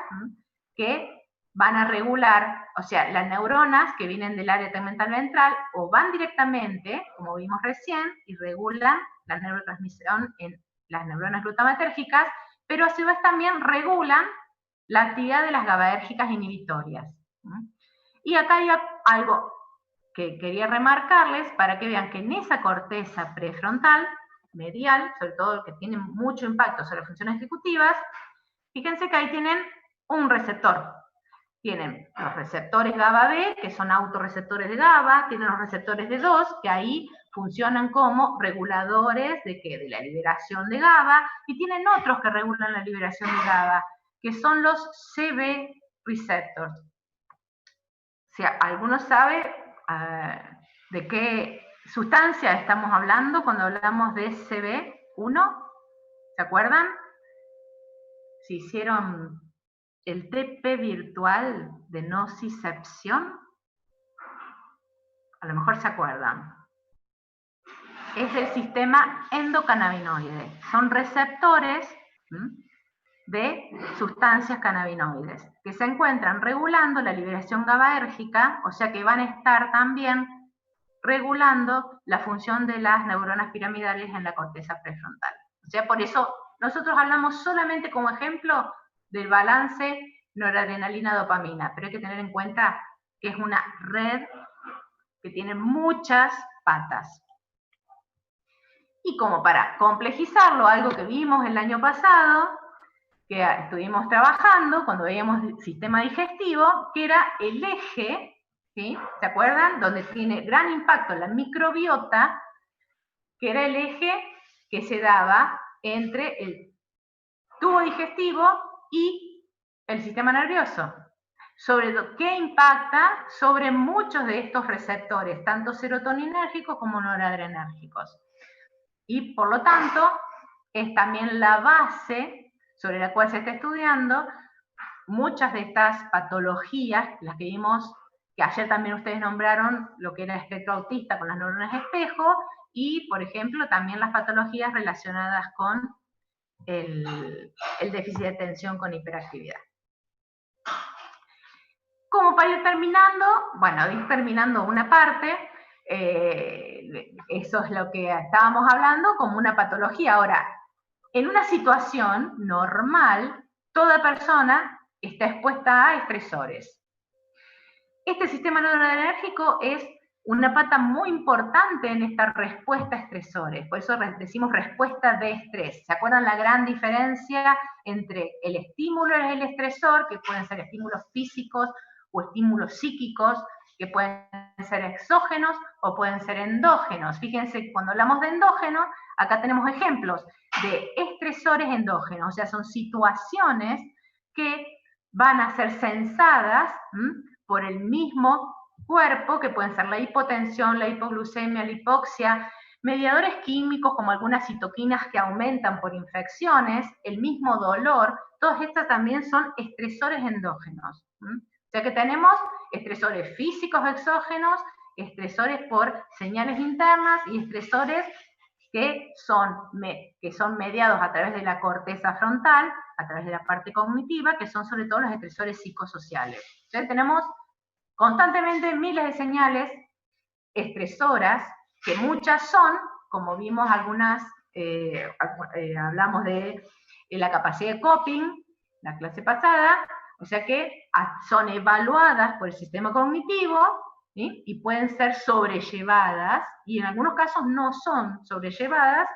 que van a regular, o sea, las neuronas que vienen del área tegmental ventral o van directamente, como vimos recién, y regulan la neurotransmisión en las neuronas glutamatérgicas, pero a su vez también regulan la actividad de las GABAérgicas inhibitorias. Y acá hay algo que quería remarcarles para que vean que en esa corteza prefrontal, medial, sobre todo que tiene mucho impacto sobre las funciones ejecutivas, fíjense que ahí tienen un receptor. Tienen los receptores GABA-B, que son autorreceptores de GABA, tienen los receptores de 2, que ahí funcionan como reguladores de ¿qué? De la liberación de GABA, y tienen otros que regulan la liberación de GABA, que son los CB receptors. O sea, ¿alguno sabe de qué sustancia estamos hablando cuando hablamos de CB1? ¿Se acuerdan? Si hicieron el TP virtual de nocicepción, a lo mejor se acuerdan. Es el sistema endocannabinoide. Son receptores de sustancias cannabinoides que se encuentran regulando la liberación GABAérgica, o sea que van a estar también regulando la función de las neuronas piramidales en la corteza prefrontal. O sea, por eso nosotros hablamos solamente como ejemplo del balance noradrenalina-dopamina, pero hay que tener en cuenta que es una red que tiene muchas patas. Y como para complejizarlo, algo que vimos el año pasado, que estuvimos trabajando cuando veíamos el sistema digestivo, que era el eje, ¿sí? ¿Se acuerdan? Donde tiene gran impacto la microbiota, que era el eje que se daba entre el tubo digestivo y el sistema nervioso. Sobre qué impacta sobre muchos de estos receptores, tanto serotoninérgicos como noradrenérgicos. Y por lo tanto, es también la base sobre la cual se está estudiando muchas de estas patologías, las que vimos, que ayer también ustedes nombraron lo que era el espectro autista con las neuronas espejo, y por ejemplo también las patologías relacionadas con el déficit de atención con hiperactividad. Como para ir terminando, bueno, ir terminando una parte, eso es lo que estábamos hablando como una patología. Ahora, en una situación normal, toda persona está expuesta a estresores. Este sistema noradrenérgico es una pata muy importante en esta respuesta a estresores, por eso decimos respuesta de estrés. ¿Se acuerdan la gran diferencia entre el estímulo y el estresor, que pueden ser estímulos físicos o estímulos psíquicos, que pueden ser exógenos o pueden ser endógenos? Fíjense, cuando hablamos de endógeno, acá tenemos ejemplos de estresores endógenos, o sea, son situaciones que van a ser sensadas por el mismo cuerpo, que pueden ser la hipotensión, la hipoglucemia, la hipoxia, mediadores químicos como algunas citoquinas que aumentan por infecciones, el mismo dolor, todas estas también son estresores endógenos. O sea que tenemos estresores físicos exógenos, estresores por señales internas y estresores que son mediados a través de la corteza frontal, a través de la parte cognitiva, que son sobre todo los estresores psicosociales. Entonces tenemos constantemente miles de señales estresoras, que muchas son como vimos algunas, hablamos de la capacidad de coping, la clase pasada, o sea que son evaluadas por el sistema cognitivo, ¿sí? Y pueden ser sobrellevadas, y en algunos casos no son sobrellevadas.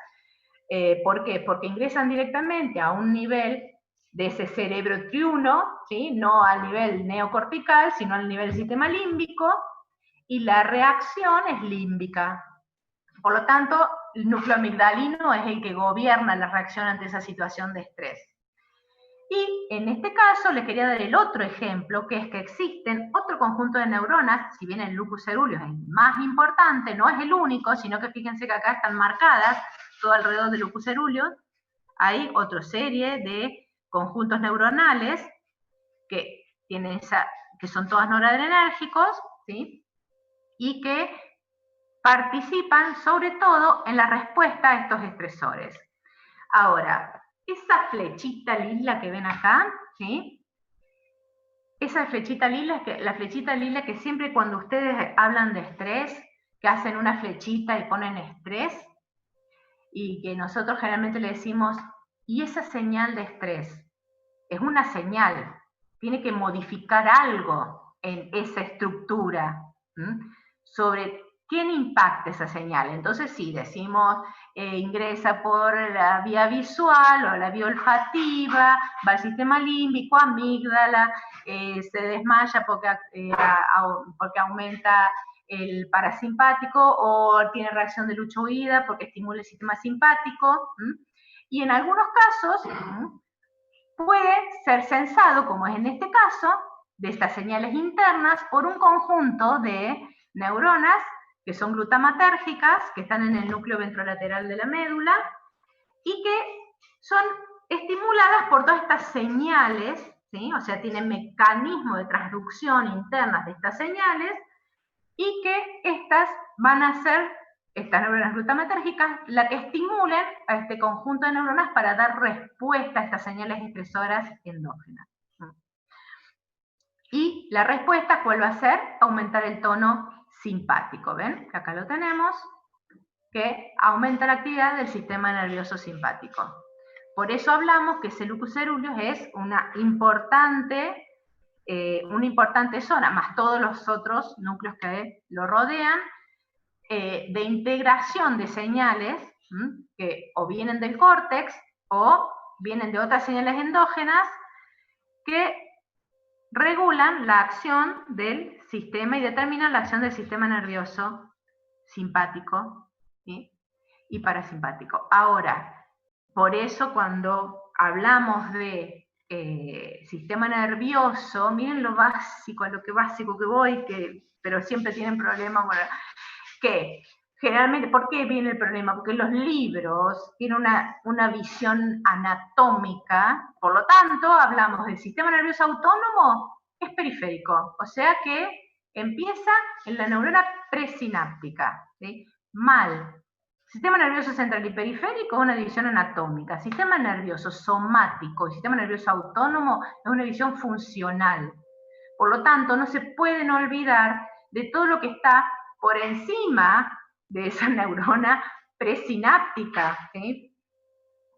¿Por qué? Porque ingresan directamente a un nivel de ese cerebro triuno, ¿sí? No al nivel neocortical, sino al nivel del sistema límbico, y la reacción es límbica. Por lo tanto, el núcleo amigdalino es el que gobierna la reacción ante esa situación de estrés. Y en este caso les quería dar el otro ejemplo, que es que existen otro conjunto de neuronas, si bien el locus coeruleus es el más importante, no es el único, sino que fíjense que acá están marcadas todo alrededor del locus coeruleus, hay otra serie de conjuntos neuronales que tienen que son todos noradrenérgicos, ¿sí? Y que participan sobre todo en la respuesta a estos estresores. Ahora, esa flechita lila que ven acá, ¿sí? Esa flechita lila, la flechita lila que siempre cuando ustedes hablan de estrés, que hacen una flechita y ponen estrés, y que nosotros generalmente le decimos, ¿y esa señal de estrés? Es una señal, tiene que modificar algo en esa estructura, sobre quién impacta esa señal. Entonces sí, decimos, ingresa por la vía visual o la vía olfativa, va al sistema límbico, amígdala, se desmaya porque aumenta el parasimpático, o tiene reacción de lucha-huida porque estimula el sistema simpático, y en algunos casos puede ser censado, como es en este caso, de estas señales internas por un conjunto de neuronas que son glutamatérgicas, que están en el núcleo ventrolateral de la médula, y que son estimuladas por todas estas señales, ¿sí? O sea, tienen mecanismos de transducción internas de estas señales, y que estas van a ser, estas neuronas glutamatérgicas, la que estimulen a este conjunto de neuronas para dar respuesta a estas señales expresoras endógenas. Y la respuesta, ¿cuál va a ser? Aumentar el tono simpático, ¿ven? Acá lo tenemos, que aumenta la actividad del sistema nervioso simpático. Por eso hablamos que ese locus coeruleus es una importante zona, más todos los otros núcleos que lo rodean, de integración de señales que o vienen del córtex o vienen de otras señales endógenas que regulan la acción del sistema y determinan la acción del sistema nervioso simpático, ¿sí? Y parasimpático. Ahora, por eso cuando hablamos de sistema nervioso, miren lo básico, a lo que básico que voy, pero siempre tienen problemas, bueno, que generalmente, ¿por qué viene el problema? Porque los libros tienen una visión anatómica, por lo tanto, hablamos del sistema nervioso autónomo, es periférico, o sea que empieza en la neurona presináptica, ¿sí? Mal. Sistema nervioso central y periférico es una división anatómica. Sistema nervioso somático y sistema nervioso autónomo es una división funcional. Por lo tanto, no se pueden olvidar de todo lo que está por encima de esa neurona presináptica, ¿sí?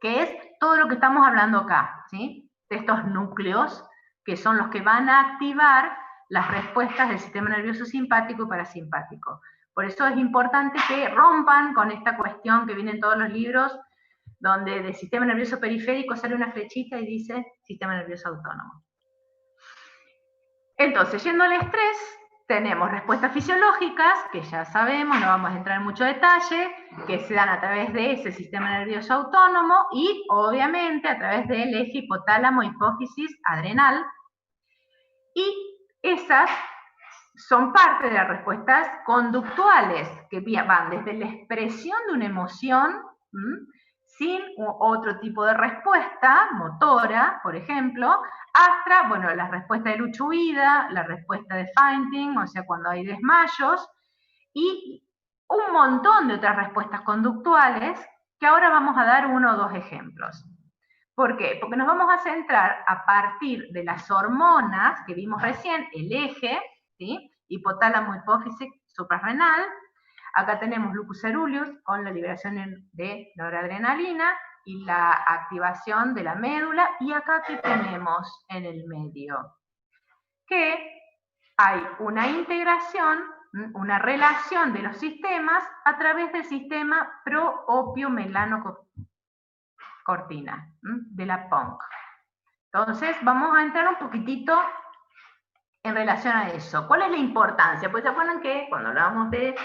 Que es todo lo que estamos hablando acá, ¿sí? De estos núcleos que son los que van a activar las respuestas del sistema nervioso simpático y parasimpático. Por eso es importante que rompan con esta cuestión que viene en todos los libros, donde del sistema nervioso periférico sale una flechita y dice sistema nervioso autónomo. Entonces, yendo al estrés, tenemos respuestas fisiológicas, que ya sabemos, no vamos a entrar en mucho detalle, que se dan a través de ese sistema nervioso autónomo y, obviamente, a través del eje hipotálamo-hipófisis adrenal. Y esas son parte de las respuestas conductuales, que van desde la expresión de una emoción, sin otro tipo de respuesta, motora, por ejemplo, hasta, bueno, la respuesta de lucha-huida, la respuesta de fainting, o sea, cuando hay desmayos, y un montón de otras respuestas conductuales, que ahora vamos a dar uno o dos ejemplos. ¿Por qué? Porque nos vamos a centrar a partir de las hormonas que vimos recién, el eje, ¿sí? Hipotálamo, hipófisis, suprarrenal, Acá tenemos lupus coeruleus con la liberación de noradrenalina y la activación de la médula, y acá ¿qué tenemos en el medio? Que hay una integración, una relación de los sistemas a través del sistema pro-opio-melanocortina, de la PONC. Entonces, vamos a entrar un poquitito en relación a eso. ¿Cuál es la importancia? Pues se acuerdan que cuando hablábamos de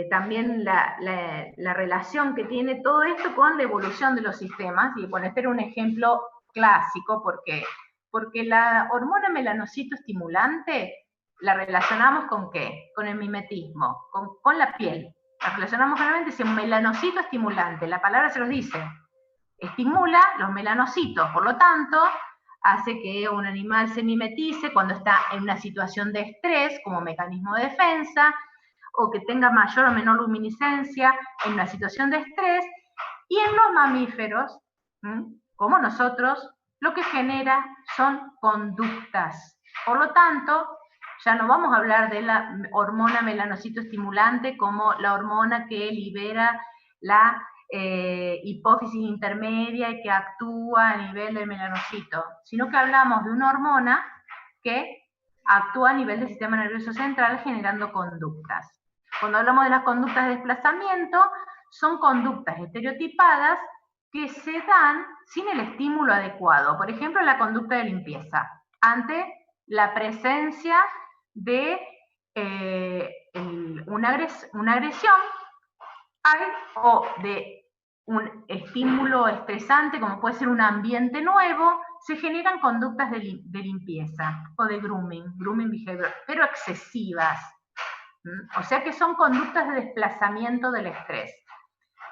también la relación que tiene todo esto con la evolución de los sistemas, y bueno, este era un ejemplo clásico, porque la hormona melanocito estimulante la relacionamos ¿con qué? Con el mimetismo, con la piel. La relacionamos realmente si un melanocito estimulante, la palabra se los dice, estimula los melanocitos, por lo tanto, hace que un animal se mimetice cuando está en una situación de estrés como mecanismo de defensa, o que tenga mayor o menor luminiscencia en una situación de estrés, y en los mamíferos, como nosotros, lo que genera son conductas. Por lo tanto, ya no vamos a hablar de la hormona melanocito estimulante como la hormona que libera la hipófisis intermedia y que actúa a nivel del melanocito, sino que hablamos de una hormona que actúa a nivel del sistema nervioso central generando conductas. Cuando hablamos de las conductas de desplazamiento, son conductas estereotipadas que se dan sin el estímulo adecuado. Por ejemplo, la conducta de limpieza, ante la presencia de una agresión, o de un estímulo estresante, como puede ser un ambiente nuevo, se generan conductas de limpieza o de grooming behavior, pero excesivas. O sea que son conductas de desplazamiento del estrés.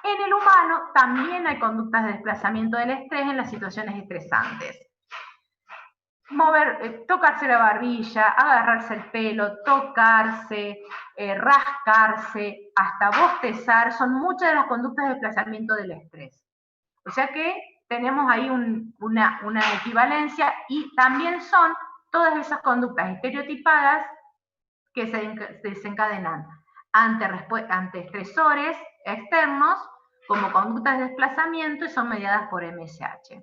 En el humano también hay conductas de desplazamiento del estrés en las situaciones estresantes. Tocarse la barbilla, agarrarse el pelo, tocarse, rascarse, hasta bostezar, son muchas de las conductas de desplazamiento del estrés. O sea que tenemos ahí una equivalencia, y también son todas esas conductas estereotipadas que se desencadenan ante estresores externos como conductas de desplazamiento y son mediadas por MSH.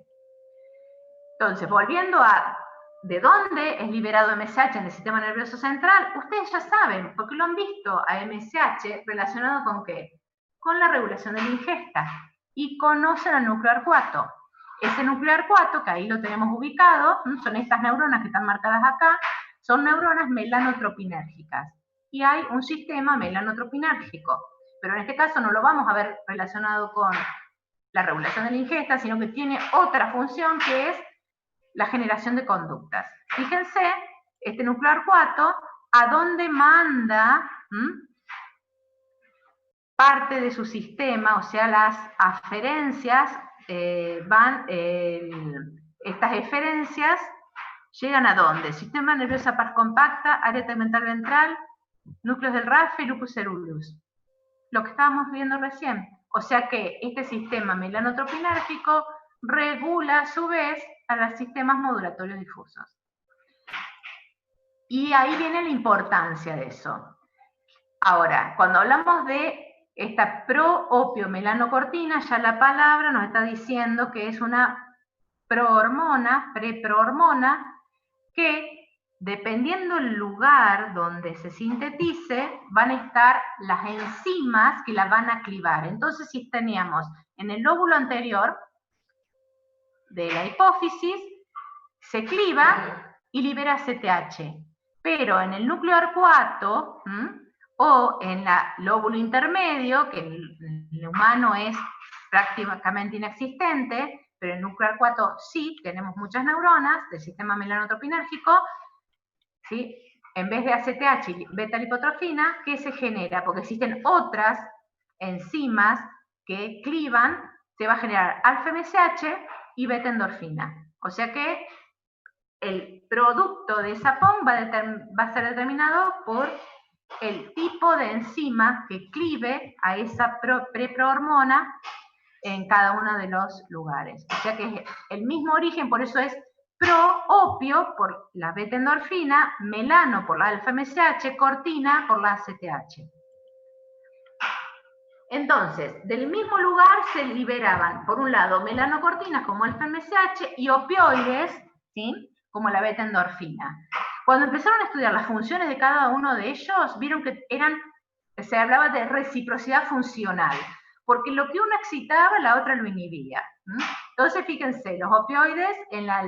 Entonces, volviendo a de dónde es liberado MSH en el sistema nervioso central, ustedes ya saben, porque lo han visto a MSH relacionado ¿con qué? Con la regulación de la ingesta, y conocen al núcleo arcuato. Ese núcleo arcuato, que ahí lo tenemos ubicado, son estas neuronas que están marcadas acá, son neuronas melanotropinérgicas, y hay un sistema melanotropinérgico, pero en este caso no lo vamos a ver relacionado con la regulación de la ingesta, sino que tiene otra función, que es la generación de conductas. Fíjense, este núcleo arcuato, ¿a dónde manda parte de su sistema? O sea, las aferencias estas eferencias llegan ¿a dónde? Sistema nervioso pars compacta, área tegmental ventral, núcleos del RAF y lupus coeruleus. Lo que estábamos viendo recién. O sea que este sistema melanotropinérgico regula a su vez a los sistemas modulatorios difusos. Y ahí viene la importancia de eso. Ahora, cuando hablamos de esta pro-opio-melanocortina, ya la palabra nos está diciendo que es una prohormona, preprohormona, que dependiendo del lugar donde se sintetice, van a estar las enzimas que la van a clivar. Entonces, si teníamos en el lóbulo anterior de la hipófisis, se cliva y libera CTH. Pero en el núcleo arcuato, o en el lóbulo intermedio, que en el humano es prácticamente inexistente, pero en el núcleo arcuato sí, tenemos muchas neuronas del sistema melanotropinérgico, ¿sí? En vez de ACTH y beta-lipotrofina, ¿qué se genera? Porque existen otras enzimas que clivan, se va a generar alfa-MSH y beta-endorfina. O sea que el producto de esa POM va a ser determinado por el tipo de enzima que clive a esa preprohormona en cada uno de los lugares. O sea que es el mismo origen, por eso es pro-opio por la beta-endorfina, melano por la alfa-MSH, cortina por la ACTH. Entonces, del mismo lugar se liberaban, por un lado, melanocortinas como el FMSH y opioides, ¿sí?, como la beta-endorfina. Cuando empezaron a estudiar las funciones de cada uno de ellos, vieron que se hablaba de reciprocidad funcional, porque lo que uno excitaba, la otra lo inhibía. Entonces, fíjense, los opioides, en la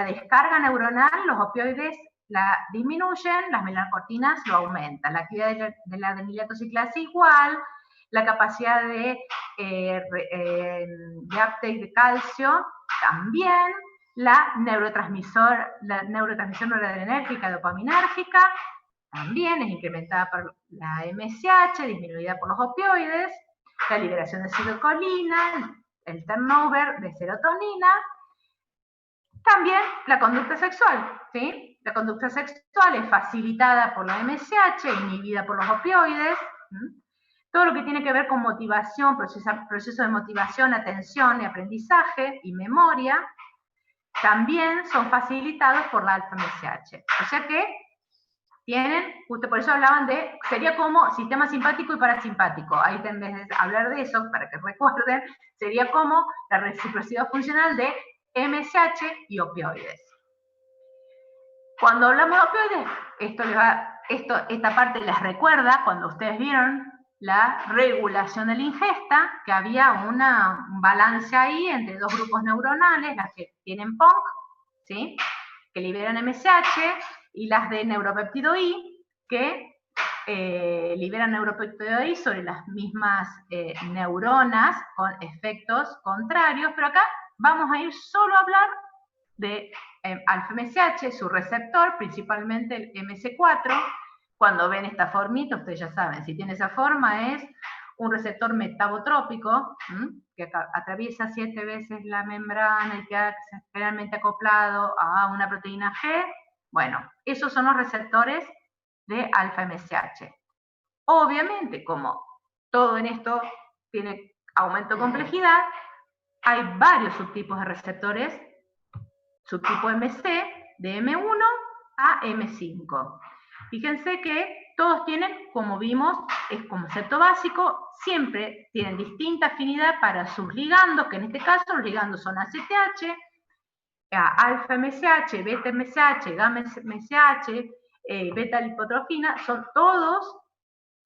descarga neuronal, los opioides la disminuyen, las melanocortinas lo aumentan. La actividad de la adenilato ciclasa igual, la capacidad de uptake de calcio también, la neurotransmisión noradrenérgica dopaminérgica también es incrementada por la MSH, disminuida por los opioides, la liberación de acetilcolina, el turnover de serotonina, también la conducta sexual, ¿sí? La conducta sexual es facilitada por la MSH, inhibida por los opioides. Todo lo que tiene que ver con motivación, proceso de motivación, atención y aprendizaje y memoria, también son facilitados por la alfa-MSH. O sea que tienen, justo por eso hablaban de, sería como sistema simpático y parasimpático. Ahí en vez de hablar de eso, para que recuerden, sería como la reciprocidad funcional de MSH y opioides. Cuando hablamos de opioides, esta parte les recuerda cuando ustedes vieron la regulación de la ingesta, que había un balance ahí entre dos grupos neuronales, las que tienen PONC, ¿sí?, que liberan MSH, y las de neuropéptido I, que liberan neuropéptido I sobre las mismas neuronas con efectos contrarios, pero acá vamos a ir solo a hablar de alfa-MSH, su receptor, principalmente el MC4. Cuando ven esta formita, ustedes ya saben, si tiene esa forma es un receptor metabotrópico, que atraviesa 7 veces la membrana y queda generalmente acoplado a una proteína G. Bueno, esos son los receptores de alfa-MSH. Obviamente, como todo en esto tiene aumento de complejidad, hay varios subtipos de receptores, subtipo MC, de M1 a M5. Fíjense que todos tienen, como vimos, es concepto básico, siempre tienen distinta afinidad para sus ligandos, que en este caso los ligandos son ACTH, alfa-MSH, beta-MSH, gamma-MSH, beta-lipotrofina, son todos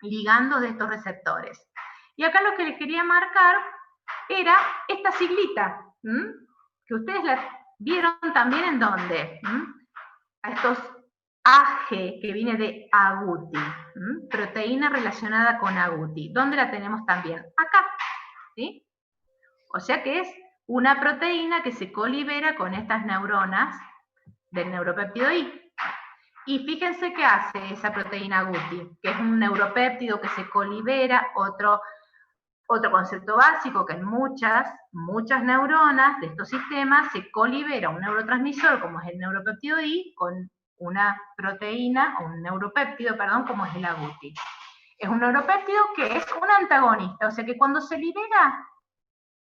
ligandos de estos receptores. Y acá lo que les quería marcar era esta siglita, que ustedes la vieron también en dónde, a estos AG, que viene de agouti, proteína relacionada con agouti. ¿Dónde la tenemos también? Acá, ¿sí? O sea que es una proteína que se colibera con estas neuronas del neuropéptido I. Y fíjense qué hace esa proteína agouti, que es un neuropéptido que se colibera, otro concepto básico, que en muchas neuronas de estos sistemas se colibera un neurotransmisor, como es el neuropéptido I, con una proteína, o un neuropéptido, perdón, como es el agouti. Es un neuropéptido que es un antagonista, o sea que cuando se libera,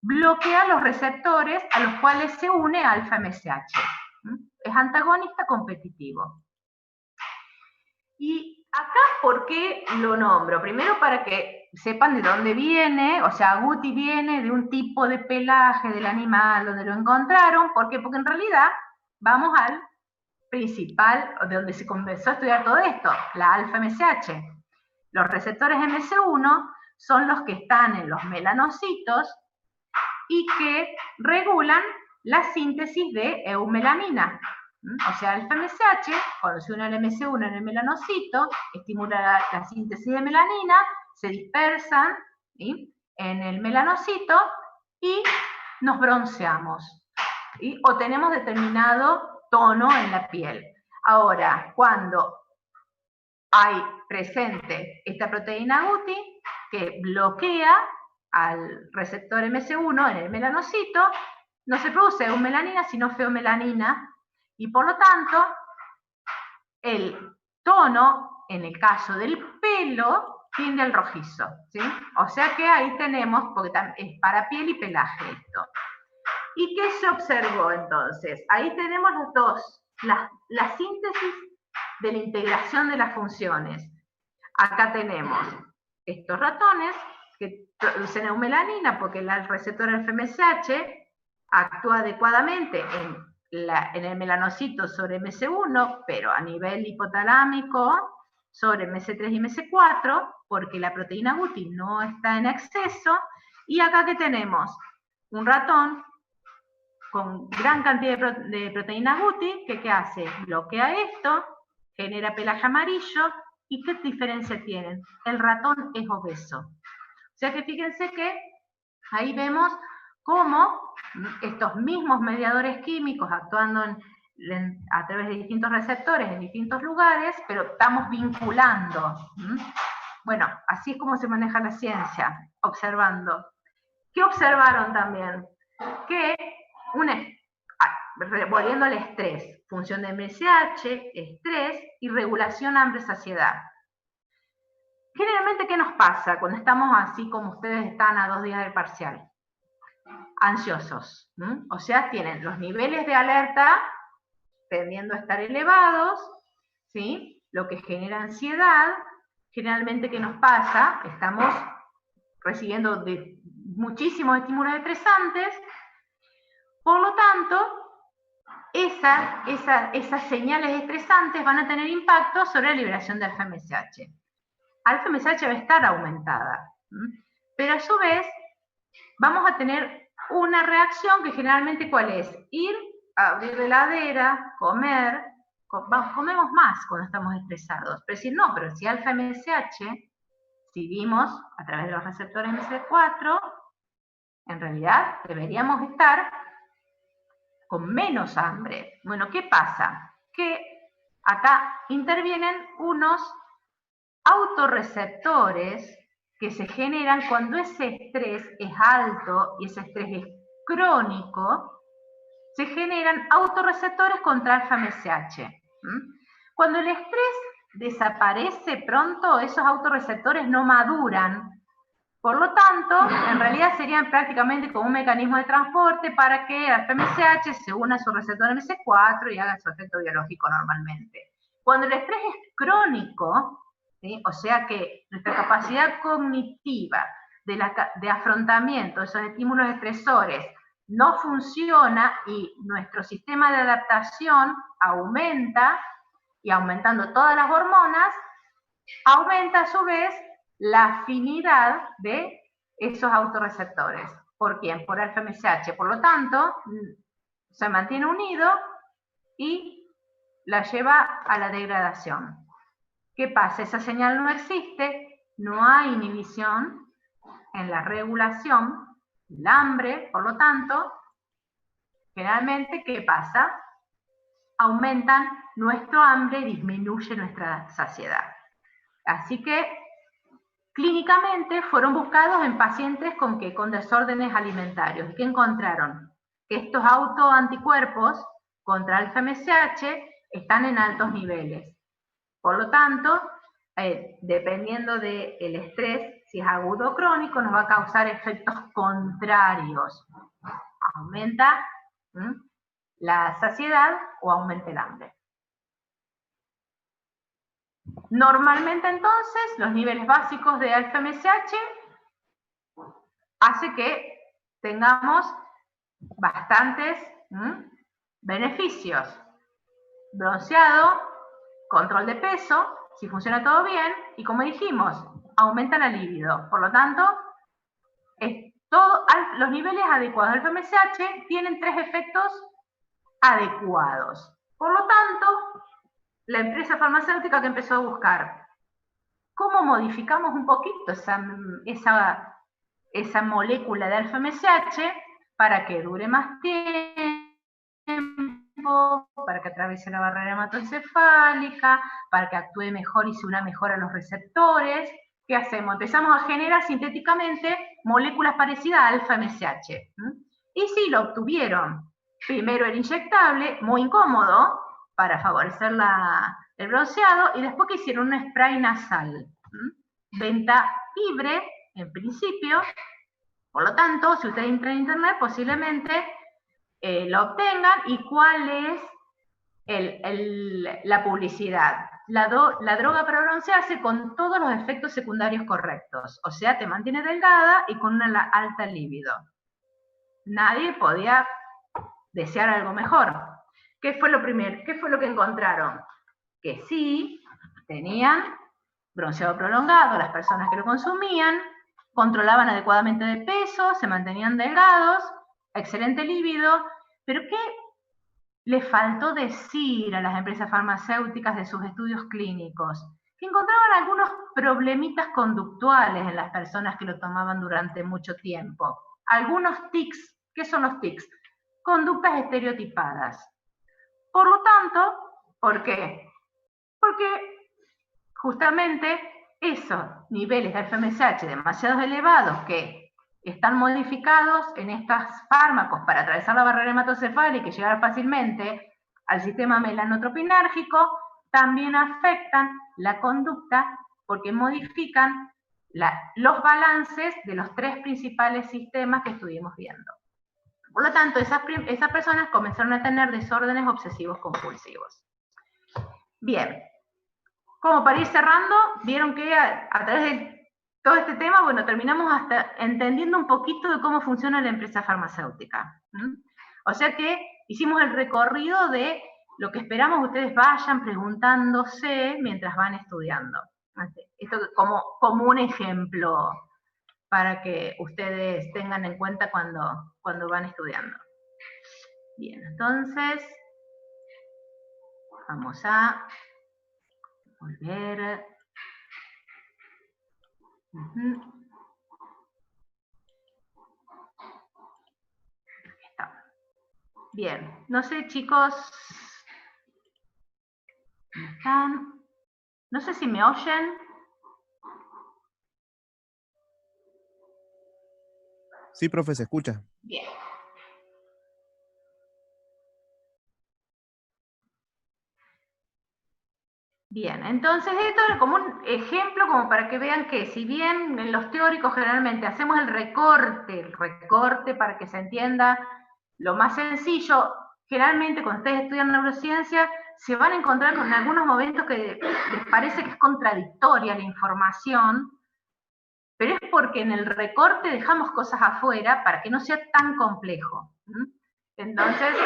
bloquea los receptores a los cuales se une alfa-MSH. Es antagonista competitivo. Y acá, ¿por qué lo nombro? Primero para que sepan de dónde viene, o sea, agouti viene de un tipo de pelaje del animal donde lo encontraron. ¿Por qué? Porque en realidad vamos al principal, de donde se comenzó a estudiar todo esto, la alfa-MSH. Los receptores MC1 son los que están en los melanocitos y que regulan la síntesis de eumelanina. O sea, el FMSH, cuando se une al MC1 en el melanocito, estimula la síntesis de melanina, se dispersan, ¿sí?, en el melanocito y nos bronceamos, ¿sí?, o tenemos determinado tono en la piel. Ahora, cuando hay presente esta proteína agouti que bloquea al receptor MC1 en el melanocito, no se produce eumelanina, sino feomelanina, y por lo tanto, el tono, en el caso del pelo, tiende al rojizo, ¿sí? O sea que ahí tenemos, porque es para piel y pelaje esto. ¿Y qué se observó entonces? Ahí tenemos los dos, la síntesis de la integración de las funciones. Acá tenemos estos ratones que producen eumelanina porque el receptor FMSH actúa adecuadamente en el melanocito sobre MS1, pero a nivel hipotalámico sobre MS3 y MS4, porque la proteína Guti no está en exceso. Y acá que tenemos un ratón con gran cantidad de proteína Guti, que ¿qué hace? Bloquea esto, genera pelaje amarillo, ¿y qué diferencia tienen? El ratón es obeso. O sea que fíjense que ahí vemos cómo estos mismos mediadores químicos actuando a través de distintos receptores en distintos lugares, pero estamos vinculando. Bueno, así es como se maneja la ciencia, observando. ¿Qué observaron también? Que volviendo al estrés, función de MSH, estrés y regulación hambre-saciedad. Generalmente, ¿qué nos pasa cuando estamos así como ustedes están a 2 días del parcial? Ansiosos. O sea, tienen los niveles de alerta tendiendo a estar elevados, ¿sí? Lo que genera ansiedad. Generalmente, ¿qué nos pasa? Estamos recibiendo muchísimos estímulos estresantes. Por lo tanto, esas señales estresantes van a tener impacto sobre la liberación de alfa-MSH. Alfa-MSH va a estar aumentada, pero a su vez vamos a tener una reacción que generalmente, ¿cuál es? Ir a abrir la heladera, comer, comemos más cuando estamos estresados. Pero si no, pero si alfa-MSH, si vimos a través de los receptores MC4, en realidad deberíamos estar con menos hambre. Bueno, ¿qué pasa? Que acá intervienen unos autorreceptores que se generan cuando ese estrés es alto y ese estrés es crónico. Se generan autorreceptores contra alfa-MSH. Cuando el estrés desaparece pronto, esos autorreceptores no maduran. Por lo tanto, en realidad serían prácticamente como un mecanismo de transporte para que el alfa-MSH se una a su receptor MC4 y haga su efecto biológico normalmente. Cuando el estrés es crónico, ¿sí? O sea que nuestra capacidad cognitiva de afrontamiento de esos estímulos estresores no funciona y nuestro sistema de adaptación aumenta, y aumentando todas las hormonas, aumenta a su vez la afinidad de esos autorreceptores. ¿Por quién? Por alfa-MSH. Por lo tanto, se mantiene unido y la lleva a la degradación. ¿Qué pasa? Esa señal no existe, no hay inhibición en la regulación del hambre, por lo tanto, generalmente, ¿qué pasa? Aumentan nuestro hambre, disminuye nuestra saciedad. Así que, clínicamente fueron buscados en pacientes con desórdenes alimentarios. ¿Qué encontraron? Que estos autoanticuerpos contra alfa-MSH están en altos niveles. Por lo tanto, dependiendo del estrés, si es agudo o crónico, nos va a causar efectos contrarios. Aumenta la saciedad o aumenta el hambre. Normalmente, entonces, los niveles básicos de alfa-MSH hace que tengamos bastantes beneficios. Bronceado, control de peso, si funciona todo bien, y como dijimos, aumenta la libido. Por lo tanto, los niveles adecuados del alfa-MSH tienen 3 efectos adecuados. Por lo tanto, la empresa farmacéutica que empezó a buscar cómo modificamos un poquito esa molécula de alfa-MSH para que dure más tiempo, para que atraviese la barrera hematoencefálica, para que actúe mejor y se una mejor a los receptores. ¿Qué hacemos? Empezamos a generar sintéticamente moléculas parecidas a alfa-MSH. Y sí, lo obtuvieron. Primero el inyectable, muy incómodo, para favorecer el bronceado, y después que hicieron un spray nasal. Venta libre, en principio. Por lo tanto, si ustedes entran en internet, posiblemente lo obtengan. ¿Y cuál es la publicidad? la droga para broncearse con todos los efectos secundarios correctos. O sea, te mantiene delgada y con una alta libido. Nadie podía desear algo mejor. ¿Qué fue lo primero? ¿Qué fue lo que encontraron? Que sí, tenían bronceado prolongado, las personas que lo consumían, controlaban adecuadamente de peso, se mantenían delgados, excelente libido, pero ¿qué le faltó decir a las empresas farmacéuticas de sus estudios clínicos? Que encontraban algunos problemitas conductuales en las personas que lo tomaban durante mucho tiempo. Algunos tics. ¿Qué son los tics? Conductas estereotipadas. Por lo tanto, ¿por qué? Porque justamente esos niveles de FMSH demasiado elevados que están modificados en estos fármacos para atravesar la barrera hematocefálica y llegar fácilmente al sistema melanotropinérgico, también afectan la conducta porque modifican los balances de los tres principales sistemas que estuvimos viendo. Por lo tanto, esas personas comenzaron a tener desórdenes obsesivos compulsivos. Bien, como para ir cerrando, vieron que a través de todo este tema, bueno, terminamos hasta entendiendo un poquito de cómo funciona la empresa farmacéutica. O sea que hicimos el recorrido de lo que esperamos ustedes vayan preguntándose mientras van estudiando. Esto como un ejemplo para que ustedes tengan en cuenta cuando van estudiando. Bien, entonces vamos a volver. Bien, no sé, chicos, ¿están? No sé si me oyen. Sí, profe, se escucha. Bien. Bien, entonces esto es como un ejemplo como para que vean que si bien en los teóricos generalmente hacemos el recorte para que se entienda lo más sencillo, generalmente cuando ustedes estudian neurociencia se van a encontrar con algunos momentos que les parece que es contradictoria la información, pero es porque en el recorte dejamos cosas afuera para que no sea tan complejo. Entonces,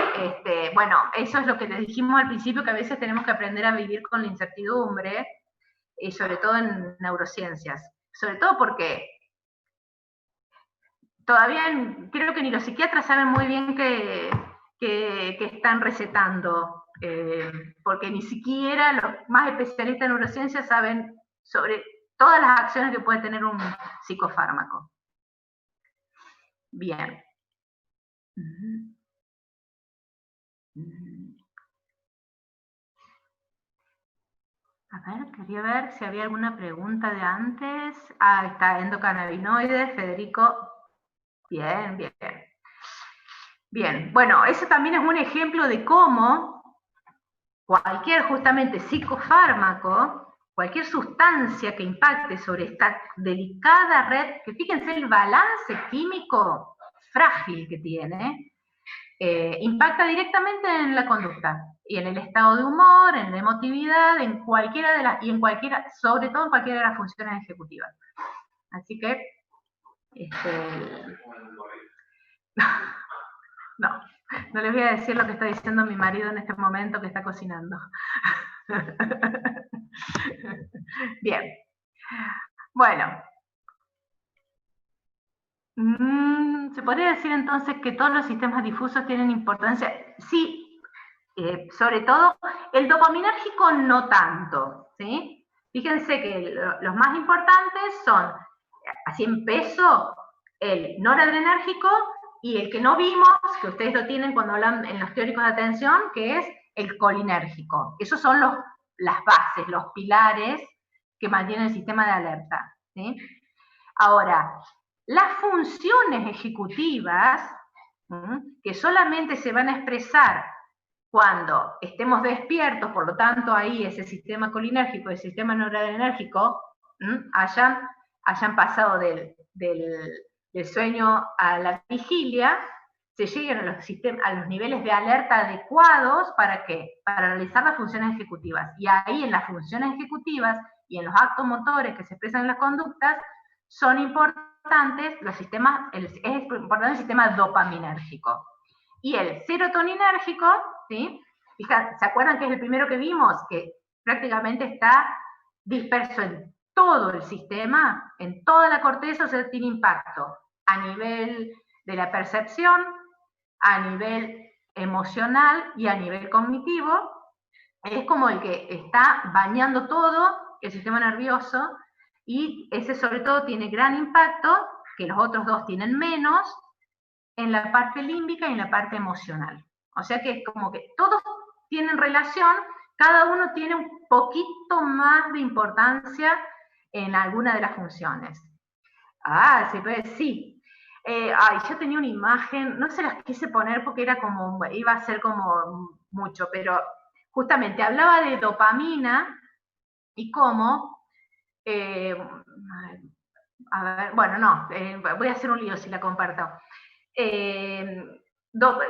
bueno, eso es lo que les dijimos al principio, que a veces tenemos que aprender a vivir con la incertidumbre, y sobre todo en neurociencias. Sobre todo porque todavía creo que ni los psiquiatras saben muy bien que están recetando, porque ni siquiera los más especialistas en neurociencias saben sobre todas las acciones que puede tener un psicofármaco. Bien. A ver, quería ver si había alguna pregunta de antes. Ah, está endocannabinoides, Federico. Bien, bien. Bien, bueno, eso también es un ejemplo de cómo cualquier justamente psicofármaco, cualquier sustancia que impacte sobre esta delicada red, que fíjense el balance químico frágil que tiene, impacta directamente en la conducta y en el estado de humor, en la emotividad, en cualquiera de las, y en cualquiera, sobre todo en cualquiera de las funciones ejecutivas. Así que, no les voy a decir lo que está diciendo mi marido en este momento que está cocinando. Bien. Bueno. ¿Se podría decir entonces que todos los sistemas difusos tienen importancia? Sí, sobre todo el dopaminérgico no tanto, ¿sí? Fíjense que los más importantes son, así en peso, el noradrenérgico y el que no vimos, que ustedes lo tienen cuando hablan en los teóricos de atención, que es el colinérgico. Esos son las bases, los pilares que mantienen el sistema de alerta, ¿sí? Ahora, las funciones ejecutivas, que solamente se van a expresar cuando estemos despiertos, por lo tanto ahí ese sistema colinérgico, el sistema noradrenérgico, hayan pasado del sueño a la vigilia, se lleguen a los niveles de alerta adecuados. ¿Para qué? Para realizar las funciones ejecutivas. Y ahí en las funciones ejecutivas y en los actos motores que se expresan en las conductas, son importantes los sistemas, es importante el sistema dopaminérgico. Y el serotoninérgico, ¿sí? Fíjate, ¿se acuerdan que es el primero que vimos? Que prácticamente está disperso en todo el sistema, en toda la corteza, o sea, tiene impacto a nivel de la percepción, a nivel emocional y a nivel cognitivo. Es como el que está bañando todo el sistema nervioso, y ese sobre todo tiene gran impacto, que los otros dos tienen menos, en la parte límbica y en la parte emocional. O sea que es como que todos tienen relación, cada uno tiene un poquito más de importancia en alguna de las funciones. Ah, sí, pues sí. Yo tenía una imagen, no se las quise poner porque era como, iba a ser como mucho, pero justamente hablaba de dopamina y cómo, a ver, bueno, no, voy a hacer un lío si la comparto.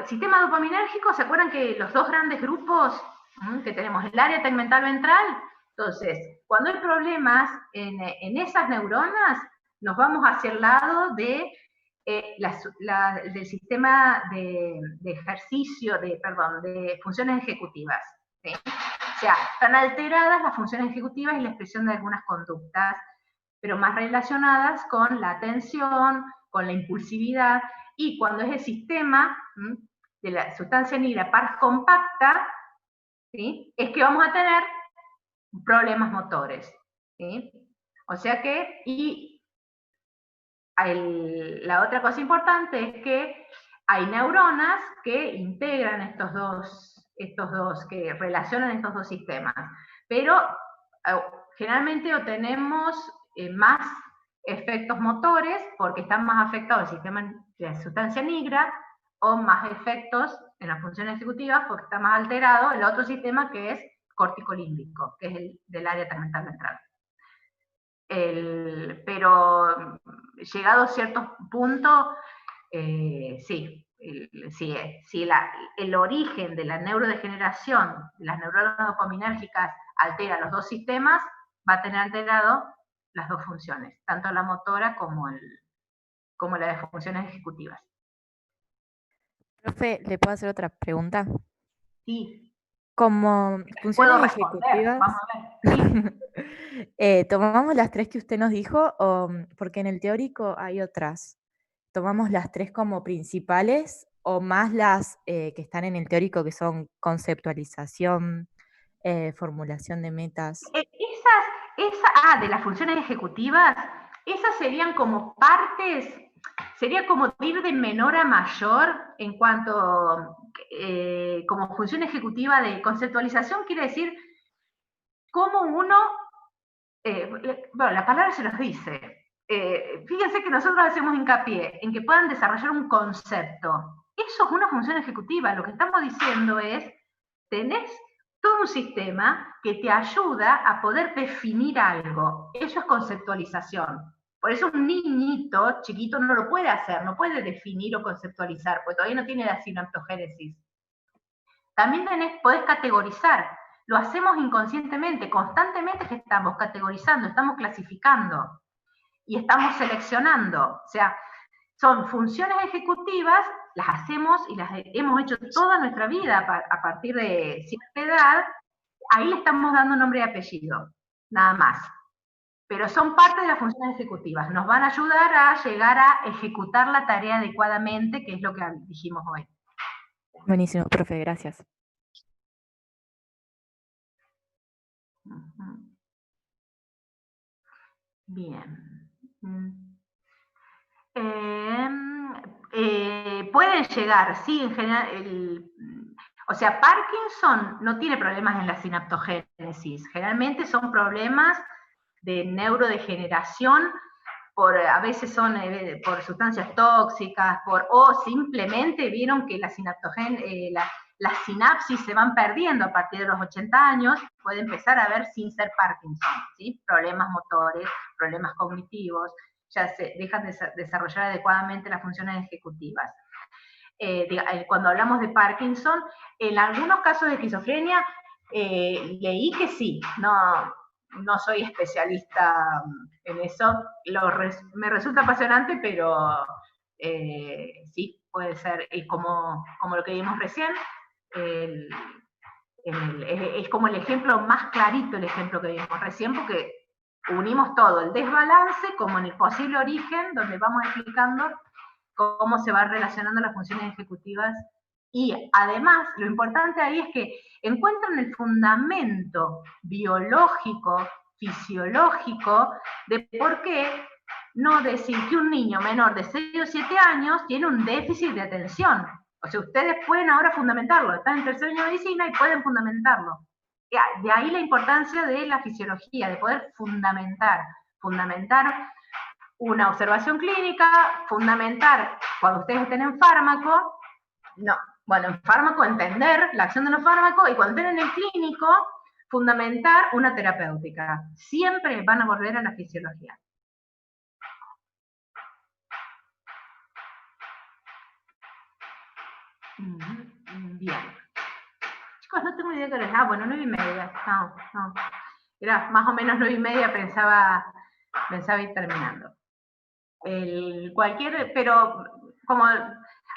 Sistema dopaminérgico, ¿se acuerdan que los dos grandes grupos que tenemos, el área tegmental ventral? Entonces, cuando hay problemas en esas neuronas, nos vamos hacia el lado de, del sistema de ejercicio, de funciones ejecutivas. ¿Sí? O sea, están alteradas las funciones ejecutivas y la expresión de algunas conductas, pero más relacionadas con la atención, con la impulsividad. Y cuando es el sistema de la sustancia negra par compacta, ¿sí? Es que vamos a tener problemas motores. ¿Sí? O sea que, y la otra cosa importante es que hay neuronas que integran estos dos, que relacionan estos dos sistemas, pero generalmente obtenemos más efectos motores porque están más afectados el sistema de la sustancia negra, o más efectos en las funciones ejecutivas porque está más alterado el otro sistema, que es corticolímbico, que es el del área tegmental ventral. Pero llegado a ciertos puntos, sí, el origen de la neurodegeneración, de las neuronas dopaminérgicas, altera los dos sistemas, va a tener alterado las dos funciones, tanto la motora como la de funciones ejecutivas. Profe, ¿le puedo hacer otra pregunta? Sí. Como Puedo funciones responder, ejecutivas, vamos a ver. Sí. ¿tomamos las tres que usted nos dijo? Porque en el teórico hay otras. ¿Tomamos las tres como principales o más las que están en el teórico, que son conceptualización, formulación de metas? De las funciones ejecutivas, esas serían como partes, sería como ir de menor a mayor en cuanto, como función ejecutiva de conceptualización, quiere decir cómo uno, bueno, la palabra se los dice. Fíjense que nosotros hacemos hincapié en que puedan desarrollar un concepto. Eso es una función ejecutiva. Lo que estamos diciendo es, tenés todo un sistema que te ayuda a poder definir algo. Eso es conceptualización. Por eso un niñito chiquito no lo puede hacer, no puede definir o conceptualizar, porque todavía no tiene la sinaptogénesis. También podés categorizar. Lo hacemos inconscientemente, constantemente que estamos categorizando, estamos clasificando y estamos seleccionando. O sea, son funciones ejecutivas, las hacemos y las hemos hecho toda nuestra vida a partir de cierta edad. Ahí le estamos dando nombre y apellido, nada más. Pero son parte de las funciones ejecutivas. Nos van a ayudar a llegar a ejecutar la tarea adecuadamente, que es lo que dijimos hoy. Buenísimo, profe, gracias. Bien. Pueden llegar, sí, en general, o sea, Parkinson no tiene problemas en la sinaptogénesis, generalmente son problemas de neurodegeneración, a veces son por sustancias tóxicas, o simplemente vieron que las sinapsis se van perdiendo a partir de los 80 años, puede empezar a ver sin ser Parkinson, ¿sí? Problemas motores, problemas cognitivos, ya se dejan de desarrollar adecuadamente las funciones ejecutivas. cuando hablamos de Parkinson, en algunos casos de esquizofrenia, leí que sí, no soy especialista en eso, me resulta apasionante, pero sí, puede ser, y como lo que vimos recién, es como el ejemplo más clarito, el ejemplo que vimos recién, porque unimos todo, el desbalance como en el posible origen, donde vamos explicando cómo se van relacionando las funciones ejecutivas, y además lo importante ahí es que encuentran el fundamento biológico, fisiológico, de por qué no decir que un niño menor de 6 o 7 años tiene un déficit de atención. O sea, ustedes pueden ahora fundamentarlo, están en tercer año de medicina y pueden fundamentarlo. De ahí la importancia de la fisiología, de poder fundamentar una observación clínica, fundamentar cuando ustedes estén en fármaco, en fármaco entender la acción de los fármacos, y cuando estén en el clínico, fundamentar una terapéutica. Siempre van a volver a la fisiología. Bien. Chicos, no tengo idea de qué hora es. Bueno, 9:30. No. Era más o menos 9:30, pensaba ir terminando. Pero como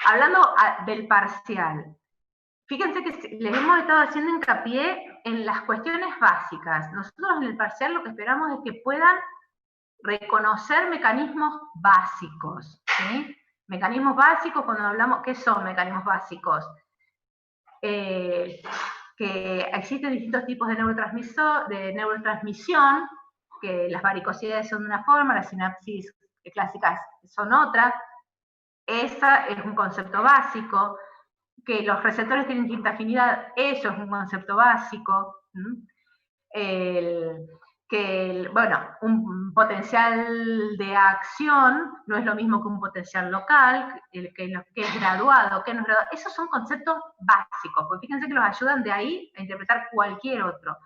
hablando del parcial, fíjense que les hemos estado haciendo hincapié en las cuestiones básicas. Nosotros en el parcial lo que esperamos es que puedan reconocer mecanismos básicos, ¿sí? Mecanismos básicos, cuando hablamos, ¿qué son mecanismos básicos? Que existen distintos tipos de neurotransmisión, que las varicosidades son de una forma, las sinapsis clásicas son otras. Esa es un concepto básico. Que los receptores tienen distinta afinidad, eso es un concepto básico. Un potencial de acción no es lo mismo que un potencial local, que es graduado, que no es graduado. Esos son conceptos básicos, porque fíjense que los ayudan de ahí a interpretar cualquier otro.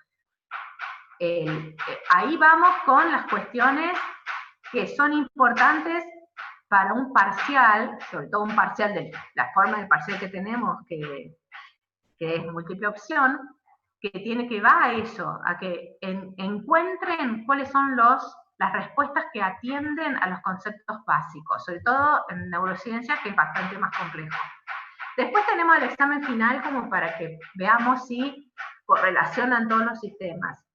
Ahí vamos con las cuestiones que son importantes para un parcial, sobre todo un parcial de la forma de parcial que tenemos, que es múltiple opción, que va a eso, a que encuentren cuáles son las respuestas que atienden a los conceptos básicos, sobre todo en neurociencia, que es bastante más complejo. Después tenemos el examen final como para que veamos si correlacionan todos los sistemas.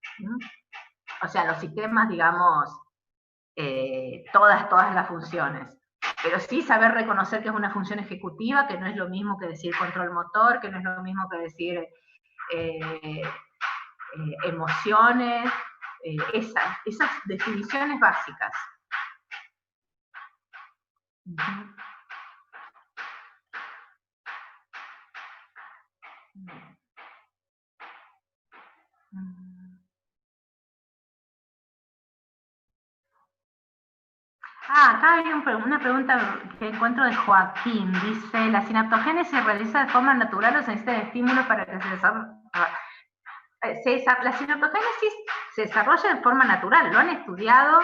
O sea, los sistemas, digamos, todas las funciones. Pero sí saber reconocer que es una función ejecutiva, que no es lo mismo que decir control motor, que no es lo mismo que decir emociones, esas definiciones básicas. Acá hay una pregunta que encuentro de Joaquín. Dice, ¿la sinaptogénesis se realiza de forma natural o se necesita de estímulos para que se desarrolle? La sinaptogénesis se desarrolla de forma natural. Lo han estudiado,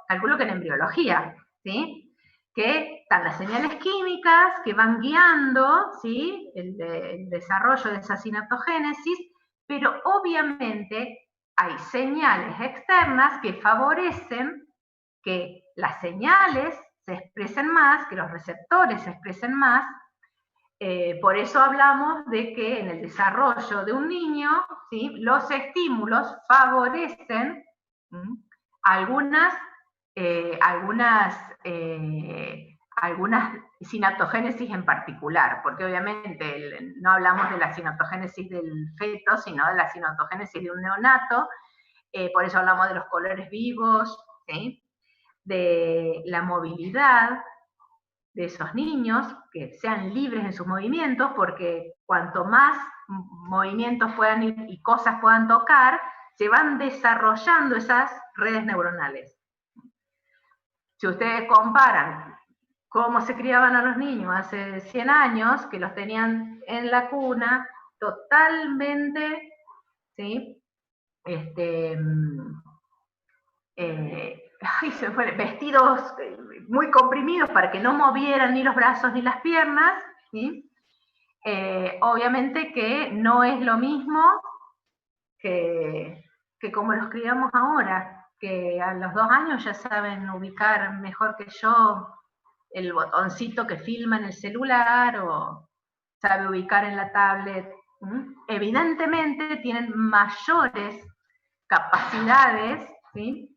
calculo que en embriología, ¿sí? Que están las señales químicas que van guiando, ¿sí? el desarrollo de esa sinaptogénesis, pero obviamente hay señales externas que favorecen que las señales se expresen más, que los receptores se expresen más. Por eso hablamos de que en el desarrollo de un niño, ¿sí? Los estímulos favorecen algunas sinaptogénesis en particular, porque obviamente no hablamos de la sinaptogénesis del feto, sino de la sinaptogénesis de un neonato. Por eso hablamos de los colores vivos, ¿sí? De la movilidad de esos niños, que sean libres en sus movimientos, porque cuanto más movimientos puedan ir y cosas puedan tocar, se van desarrollando esas redes neuronales. Si ustedes comparan cómo se criaban a los niños hace 100 años, que los tenían en la cuna, totalmente, ¿sí? Vestidos muy comprimidos para que no movieran ni los brazos ni las piernas, ¿sí? Obviamente que no es lo mismo que como los criamos ahora, que a los 2 años ya saben ubicar mejor que yo el botoncito que filma en el celular o sabe ubicar en la tablet. Evidentemente tienen mayores capacidades, ¿sí?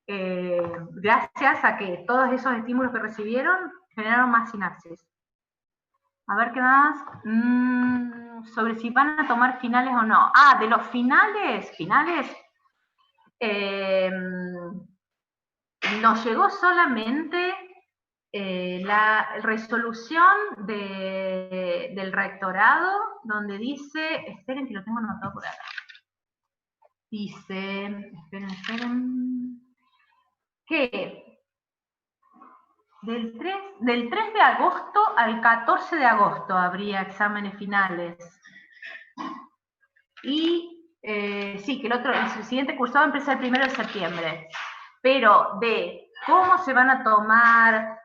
Gracias a que todos esos estímulos que recibieron generaron más sinapsis. A ver qué más. Sobre si van a tomar finales o no. De los finales, nos llegó solamente la resolución del rectorado, donde dice, esperen que lo tengo anotado por acá. Dice, esperen, que del 3 de agosto al 14 de agosto habría exámenes finales. Y sí, que el siguiente cursado empieza el 1 de septiembre. Pero de cómo se van a tomar,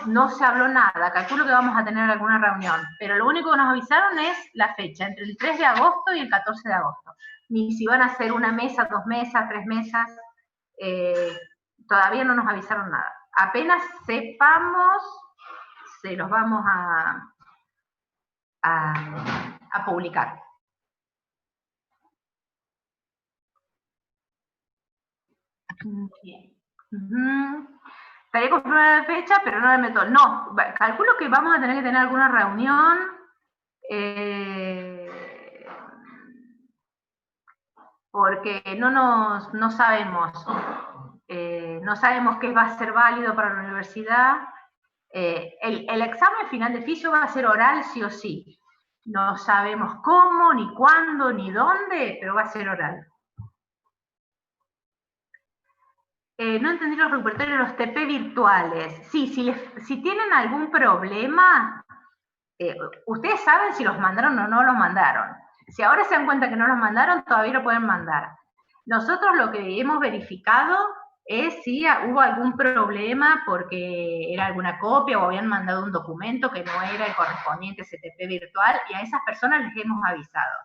no se habló nada. Calculo que vamos a tener alguna reunión. Pero lo único que nos avisaron es la fecha, entre el 3 de agosto y el 14 de agosto. Ni si van a hacer una mesa, 2 mesas, 3 mesas. Todavía no nos avisaron nada. Apenas sepamos, se los vamos a publicar. Bien. Estaría confirmada la fecha, pero no el método. No, calculo que vamos a tener que tener alguna reunión. Porque no sabemos. No sabemos qué va a ser válido para la universidad. El examen final de fisio va a ser oral sí o sí. No sabemos cómo, ni cuándo, ni dónde, pero va a ser oral. No entendí los repertorios de los TP virtuales. Sí, si tienen algún problema, ustedes saben si los mandaron o no los mandaron. Si ahora se dan cuenta que no los mandaron, todavía lo pueden mandar. Nosotros lo que hemos verificado es si hubo algún problema porque era alguna copia o habían mandado un documento que no era el correspondiente CTP virtual, y a esas personas les hemos avisado,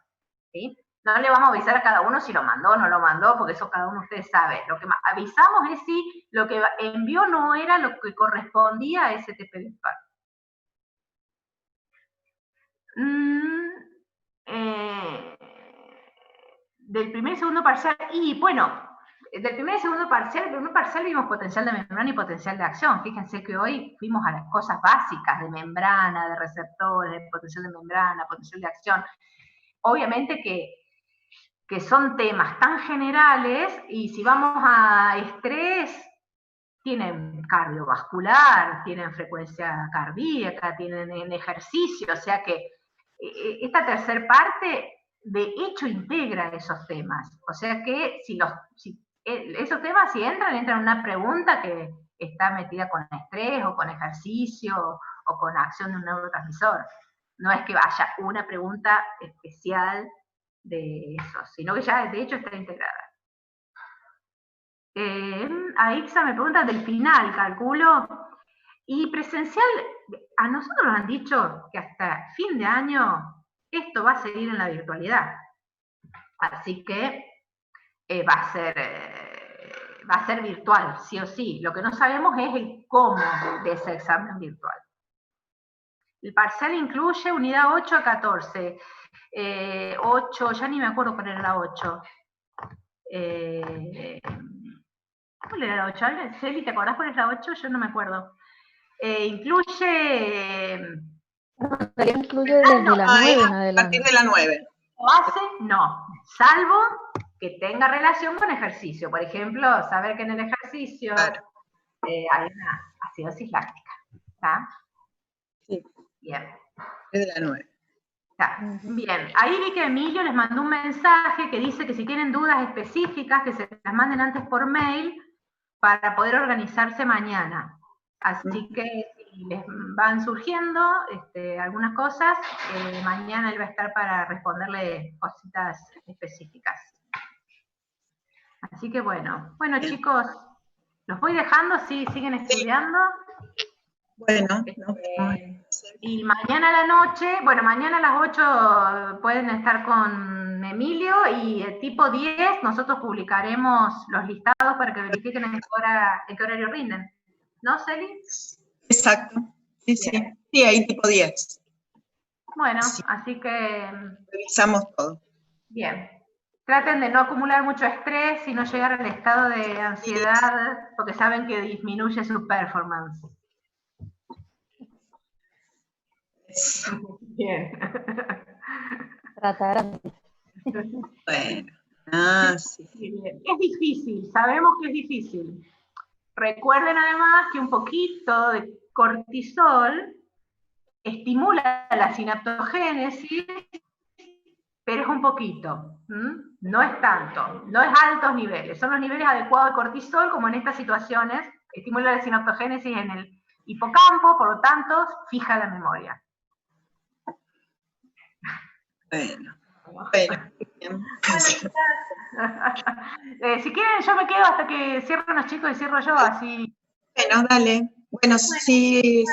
¿sí? No le vamos a avisar a cada uno si lo mandó o no lo mandó, porque eso cada uno de ustedes sabe. Lo que avisamos es si lo que envió no era lo que correspondía a ese TP virtual. Del primer y segundo parcial, y bueno, del primer y segundo parcial, el primer parcial vimos potencial de membrana y potencial de acción. Fíjense que hoy fuimos a las cosas básicas de membrana, de receptores, de potencial de membrana, potencial de acción. Obviamente que son temas tan generales, y si vamos a estrés, tienen cardiovascular, tienen frecuencia cardíaca, tienen ejercicio, o sea que esta tercera parte de hecho integra esos temas. O sea que esos temas si entran en una pregunta que está metida con estrés o con ejercicio o con acción de un neurotransmisor. No es que vaya una pregunta especial de eso, sino que ya de hecho está integrada. Aixa me pregunta del final, calculo. Y presencial, a nosotros nos han dicho que hasta fin de año esto va a seguir en la virtualidad. Así que va a ser virtual, sí o sí. Lo que no sabemos es el cómo de ese examen virtual. El parcial incluye unidad 8 a 14. 8, ya ni me acuerdo cuál era la 8. ¿Cuál era la 8? Celi, ¿te acordás cuál es la 8? Yo no me acuerdo. Incluye desde la 9 en adelante. A partir de la 9. Base, no. Salvo que tenga relación con ejercicio. Por ejemplo, saber que en el ejercicio hay una acidosis láctica. ¿Está? Sí. Bien. Desde la 9. Bien, ahí vi que Emilio les mandó un mensaje que dice que si tienen dudas específicas que se las manden antes por mail para poder organizarse mañana. Así que si les van surgiendo algunas cosas, mañana él va a estar para responderle cositas específicas. Así que bueno, chicos, Los voy dejando, sí, siguen estudiando. Bueno, Y mañana a la noche, bueno, mañana a las 8 pueden estar con Emilio y tipo 10 nosotros publicaremos los listados para que verifiquen en qué horario rinden. ¿No, Celi? exacto. Sí, sí. Bien. Sí, ahí tipo 10. Bueno, Sí. así que, Revisamos todo. bien. Traten de no acumular mucho estrés y no llegar al estado de ansiedad, porque saben que disminuye su performance. Bien. Tratarán. Bueno. Sí. Bien. Es difícil, sabemos que es difícil. Recuerden además que un poquito de cortisol estimula la sinaptogénesis, pero es un poquito, no es tanto, no es altos niveles, son los niveles adecuados de cortisol, como en estas situaciones, estimula la sinaptogénesis en el hipocampo, por lo tanto, fija la memoria. Bueno. Bien. Si quieren, yo me quedo hasta que cierren los chicos y cierro yo, así. Bueno, dale. Bueno, sí.